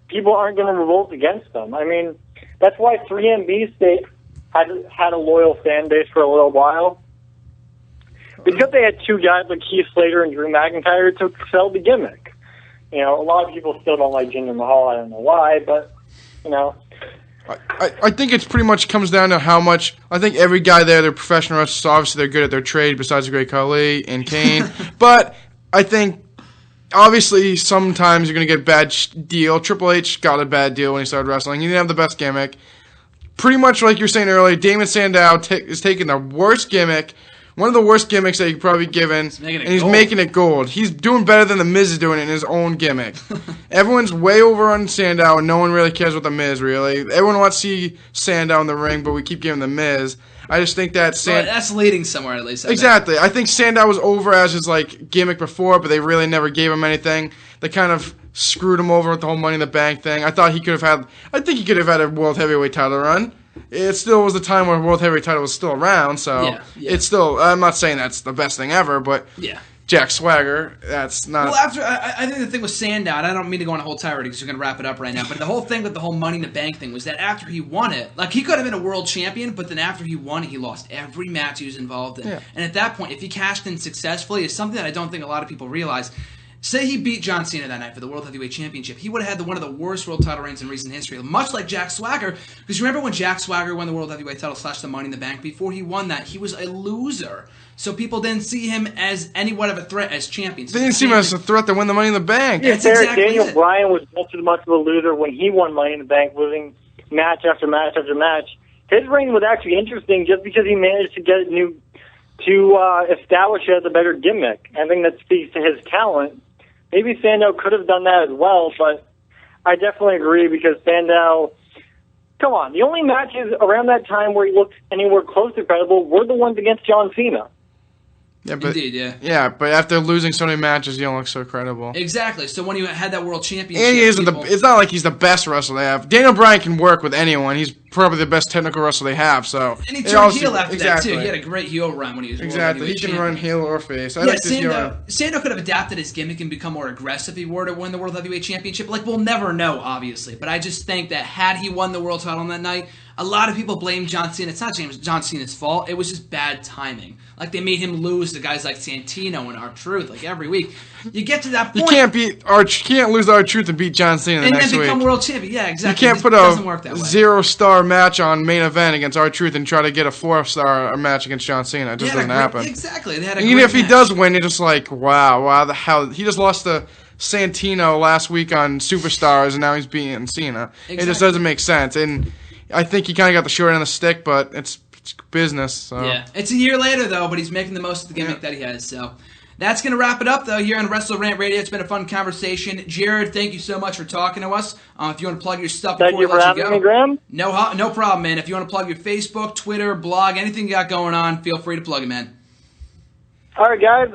Speaker 4: People aren't going to revolt against them. I mean, that's why 3MB State had a loyal fan base for a little while. Because they had two guys like Keith Slater and Drew McIntyre to sell the gimmick. You know, a lot of people still don't like Jinder Mahal. I don't know why, but, you know.
Speaker 5: I think it pretty much comes down to how much. I think every guy there, they're professional wrestlers. Obviously, they're good at their trade besides the Great Khali and Kane. But I think. Obviously, sometimes you're going to get a bad deal. Triple H got a bad deal when he started wrestling. He didn't have the best gimmick. Pretty much like you were saying earlier, Damon Sandow is taking the worst gimmick one of the worst gimmicks that he could probably be given, and he's making it gold. He's doing better than The Miz is doing it in his own gimmick. Everyone's way over on Sandow, and no one really cares about The Miz, really. Everyone wants to see Sandow in the ring, but we keep giving The Miz. I just think that
Speaker 2: that's leading somewhere at least.
Speaker 5: Exactly. I think Sandow was over as his gimmick before, but they really never gave him anything. They kind of screwed him over with the whole Money in the Bank thing. I think he could have had a World Heavyweight title run. It still was the time where World Heavyweight title was still around, so it's still. I'm not saying that's the best thing ever, but Jack Swagger, that's not.
Speaker 2: Well, I think the thing with Sandow, and I don't mean to go on a whole tirade because we're going to wrap it up right now, but the whole thing with the whole Money in the Bank thing was that after he won it, he could have been a world champion, but then after he won it, he lost every match he was involved in. Yeah. And at that point, if he cashed in successfully, it's something that I don't think a lot of people realize. Say he beat John Cena that night for the World Heavyweight Championship. He would have had one of the worst world title reigns in recent history, much like Jack Swagger. Because you remember when Jack Swagger won the World Heavyweight title / the Money in the Bank? Before he won that, he was a loser. So people didn't see him as anyone of a threat as champion.
Speaker 5: They didn't see him as a threat to win the Money in the Bank.
Speaker 4: Yeah, exactly Daniel Bryan was just as much of a loser when he won Money in the Bank, losing match after match after match. His reign was actually interesting just because he managed to get to establish it as a better gimmick. I think that speaks to his talent. Maybe Sandow could have done that as well, but I definitely agree because Sandow, come on, the only matches around that time where he looked anywhere close to credible were the ones against John Cena.
Speaker 5: Yeah, but,
Speaker 2: indeed, yeah.
Speaker 5: Yeah, but after losing so many matches, you don't look so credible.
Speaker 2: Exactly. So when you had that world championship,
Speaker 5: and it's not like he's the best wrestler they have. Daniel Bryan can work with anyone. He's probably the best technical wrestler they have. So
Speaker 2: and he turned heel after that too. He had a great heel run when he was
Speaker 5: exactly. He can run heel or face.
Speaker 2: Sandow could have adapted his gimmick and become more aggressive if he were to win the World Heavyweight Championship. We'll never know, obviously, but I just think that had he won the world title on that night, a lot of people blame John Cena. It's not John Cena's fault. It was just bad timing. They made him lose to guys like Santino and R-Truth every week. You get to that point.
Speaker 5: You can't lose R-Truth and beat John Cena the next week.
Speaker 2: And then become world champion. Yeah, exactly.
Speaker 5: You can't put a 0-star match on main event against R-Truth and try to get a 4-star match against John Cena. It just doesn't happen.
Speaker 2: Exactly.
Speaker 5: Even if he does win, you're just wow, the hell. He just lost to Santino last week on Superstars, and now he's beating Cena. Exactly. It just doesn't make sense. And I think he kind of got the short end of the stick, but it's business. So.
Speaker 2: Yeah, it's a year later though, but he's making the most of the gimmick that he has. So that's gonna wrap it up though here on WrestleRant Radio. It's been a fun conversation. Jared, thank you so much for talking to us. If you want to plug your stuff before we let you go,
Speaker 4: me, Graham.
Speaker 2: No problem, man. If you want to plug your Facebook, Twitter, blog, anything you got going on, feel free to plug it, man.
Speaker 4: All right, guys.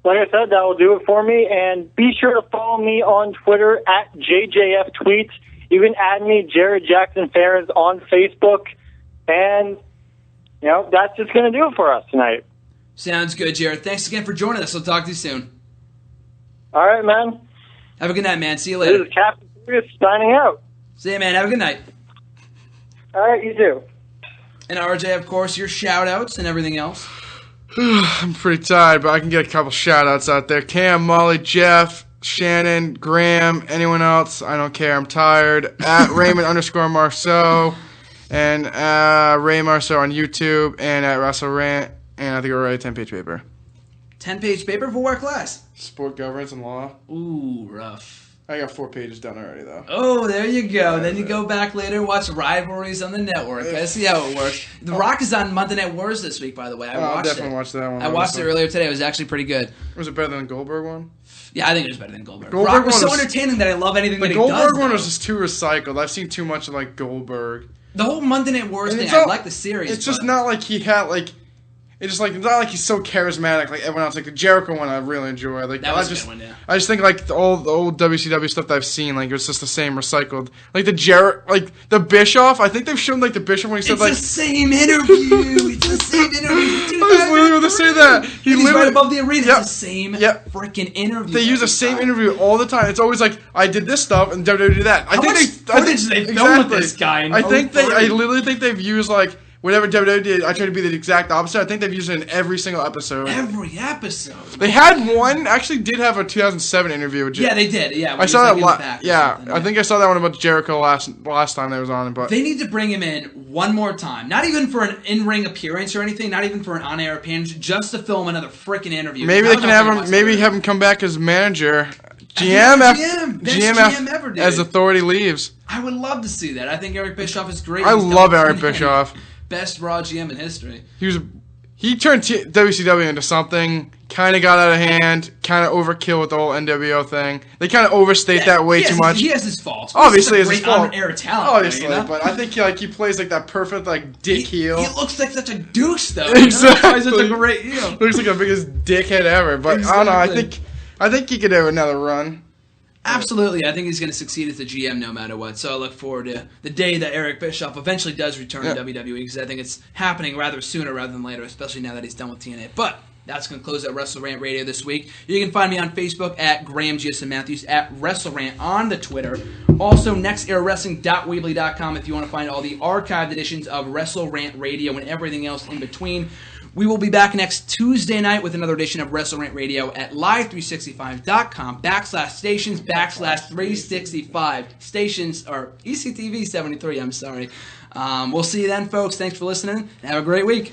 Speaker 4: Like I said, that will do it for me. And be sure to follow me on Twitter at JJFTweets. You can add me, Jared Jackson-Ferrans, on Facebook. And, that's just going to do it for us tonight.
Speaker 2: Sounds good, Jared. Thanks again for joining us. I'll talk to you soon.
Speaker 4: All right, man.
Speaker 2: Have a good night, man. See you later.
Speaker 4: This is Captain Fergus signing out.
Speaker 2: See you, man. Have a good night.
Speaker 4: All right, you too.
Speaker 2: And RJ, of course, your shout-outs and everything else.
Speaker 5: I'm pretty tired, but I can get a couple shout-outs out there. Cam, Molly, Jeff, Shannon, Graham, anyone else, I don't care. I'm tired. At Raymond_Marceau and Ray Marceau on YouTube and at WrestleRant. And I think we're ready 10-page paper.
Speaker 2: 10-page paper for what class?
Speaker 5: Sport governance and law.
Speaker 2: Ooh, rough.
Speaker 5: I got 4 pages done already, though.
Speaker 2: Oh, there you go. Yeah, then you go back later and watch Rivalries on the network. I see how it works. The Rock is on Monday Night Wars this week, by the way.
Speaker 5: I'll definitely watch that one.
Speaker 2: I watched it earlier today. It was actually pretty good.
Speaker 5: Was it better than the Goldberg one?
Speaker 2: Yeah, I think it was better than Goldberg. Rock was so entertaining that I love anything that he does.
Speaker 5: The Goldberg one was just too recycled. I've seen too much of Goldberg.
Speaker 2: The whole Monday Night Wars thing, I like the series.
Speaker 5: It's just not like he had it's just it's not like he's so charismatic like everyone else. The Jericho one I really enjoy.
Speaker 2: That was a good one, yeah.
Speaker 5: I just think the old WCW stuff that I've seen, it was just the same recycled. The Bischoff, I think they've shown the Bischoff when he said
Speaker 2: it's the same interview. It's the same interview.
Speaker 5: I was literally going to say that.
Speaker 2: He's right above the arena. Yep. It's the same freaking interview.
Speaker 5: They use the same interview all the time. It's always I did this stuff and WWE did that.
Speaker 2: How much footage they film with this guy?
Speaker 5: I literally think they've used whatever WWE did, I tried to be the exact opposite. I think they've used it in every single episode.
Speaker 2: Every episode.
Speaker 5: They had one, actually did have a 2007 interview with Jericho.
Speaker 2: Yeah, they did. Yeah,
Speaker 5: I saw that. I think I saw that one about Jericho last time they was on. But
Speaker 2: they need to bring him in one more time. Not even for an in-ring appearance or anything. Not even for an on-air appearance. Just to film another freaking interview.
Speaker 5: Maybe they can have him. Maybe have him come back as manager. GM
Speaker 2: ever, dude.
Speaker 5: As authority leaves.
Speaker 2: I would love to see that. I think Eric Bischoff is great.
Speaker 5: I love Eric Bischoff.
Speaker 2: Best Raw GM in history.
Speaker 5: He was he turned WCW into something, kind of got out of hand, kind of overkill with the whole NWO thing. They kind of overstate that way too much.
Speaker 2: He has his faults.
Speaker 5: Obviously, it's his fault.
Speaker 2: Air talent,
Speaker 5: obviously,
Speaker 2: you know?
Speaker 5: but I think he plays like that perfect dick heel.
Speaker 2: He looks like such a douche, though.
Speaker 5: Exactly.
Speaker 2: He's such a great heel.
Speaker 5: Looks like the biggest dickhead ever. But exactly. I don't know. I think he could have another run.
Speaker 2: Absolutely. I think he's going to succeed as the GM no matter what. So I look forward to the day that Eric Bischoff eventually does return to WWE, because I think it's happening rather sooner rather than later, especially now that he's done with TNA. But that's going to close out WrestleRant Radio this week. You can find me on Facebook at Graham G.S. Matthews, at WrestleRant on the Twitter. Also, nextEraWrestling.weebly.com if you want to find all the archived editions of WrestleRant Radio and everything else in between. We will be back next Tuesday night with another edition of WrestleRant Radio at live365.com/stations/365 stations, or ECTV 73, I'm sorry. We'll see you then, folks. Thanks for listening, and have a great week.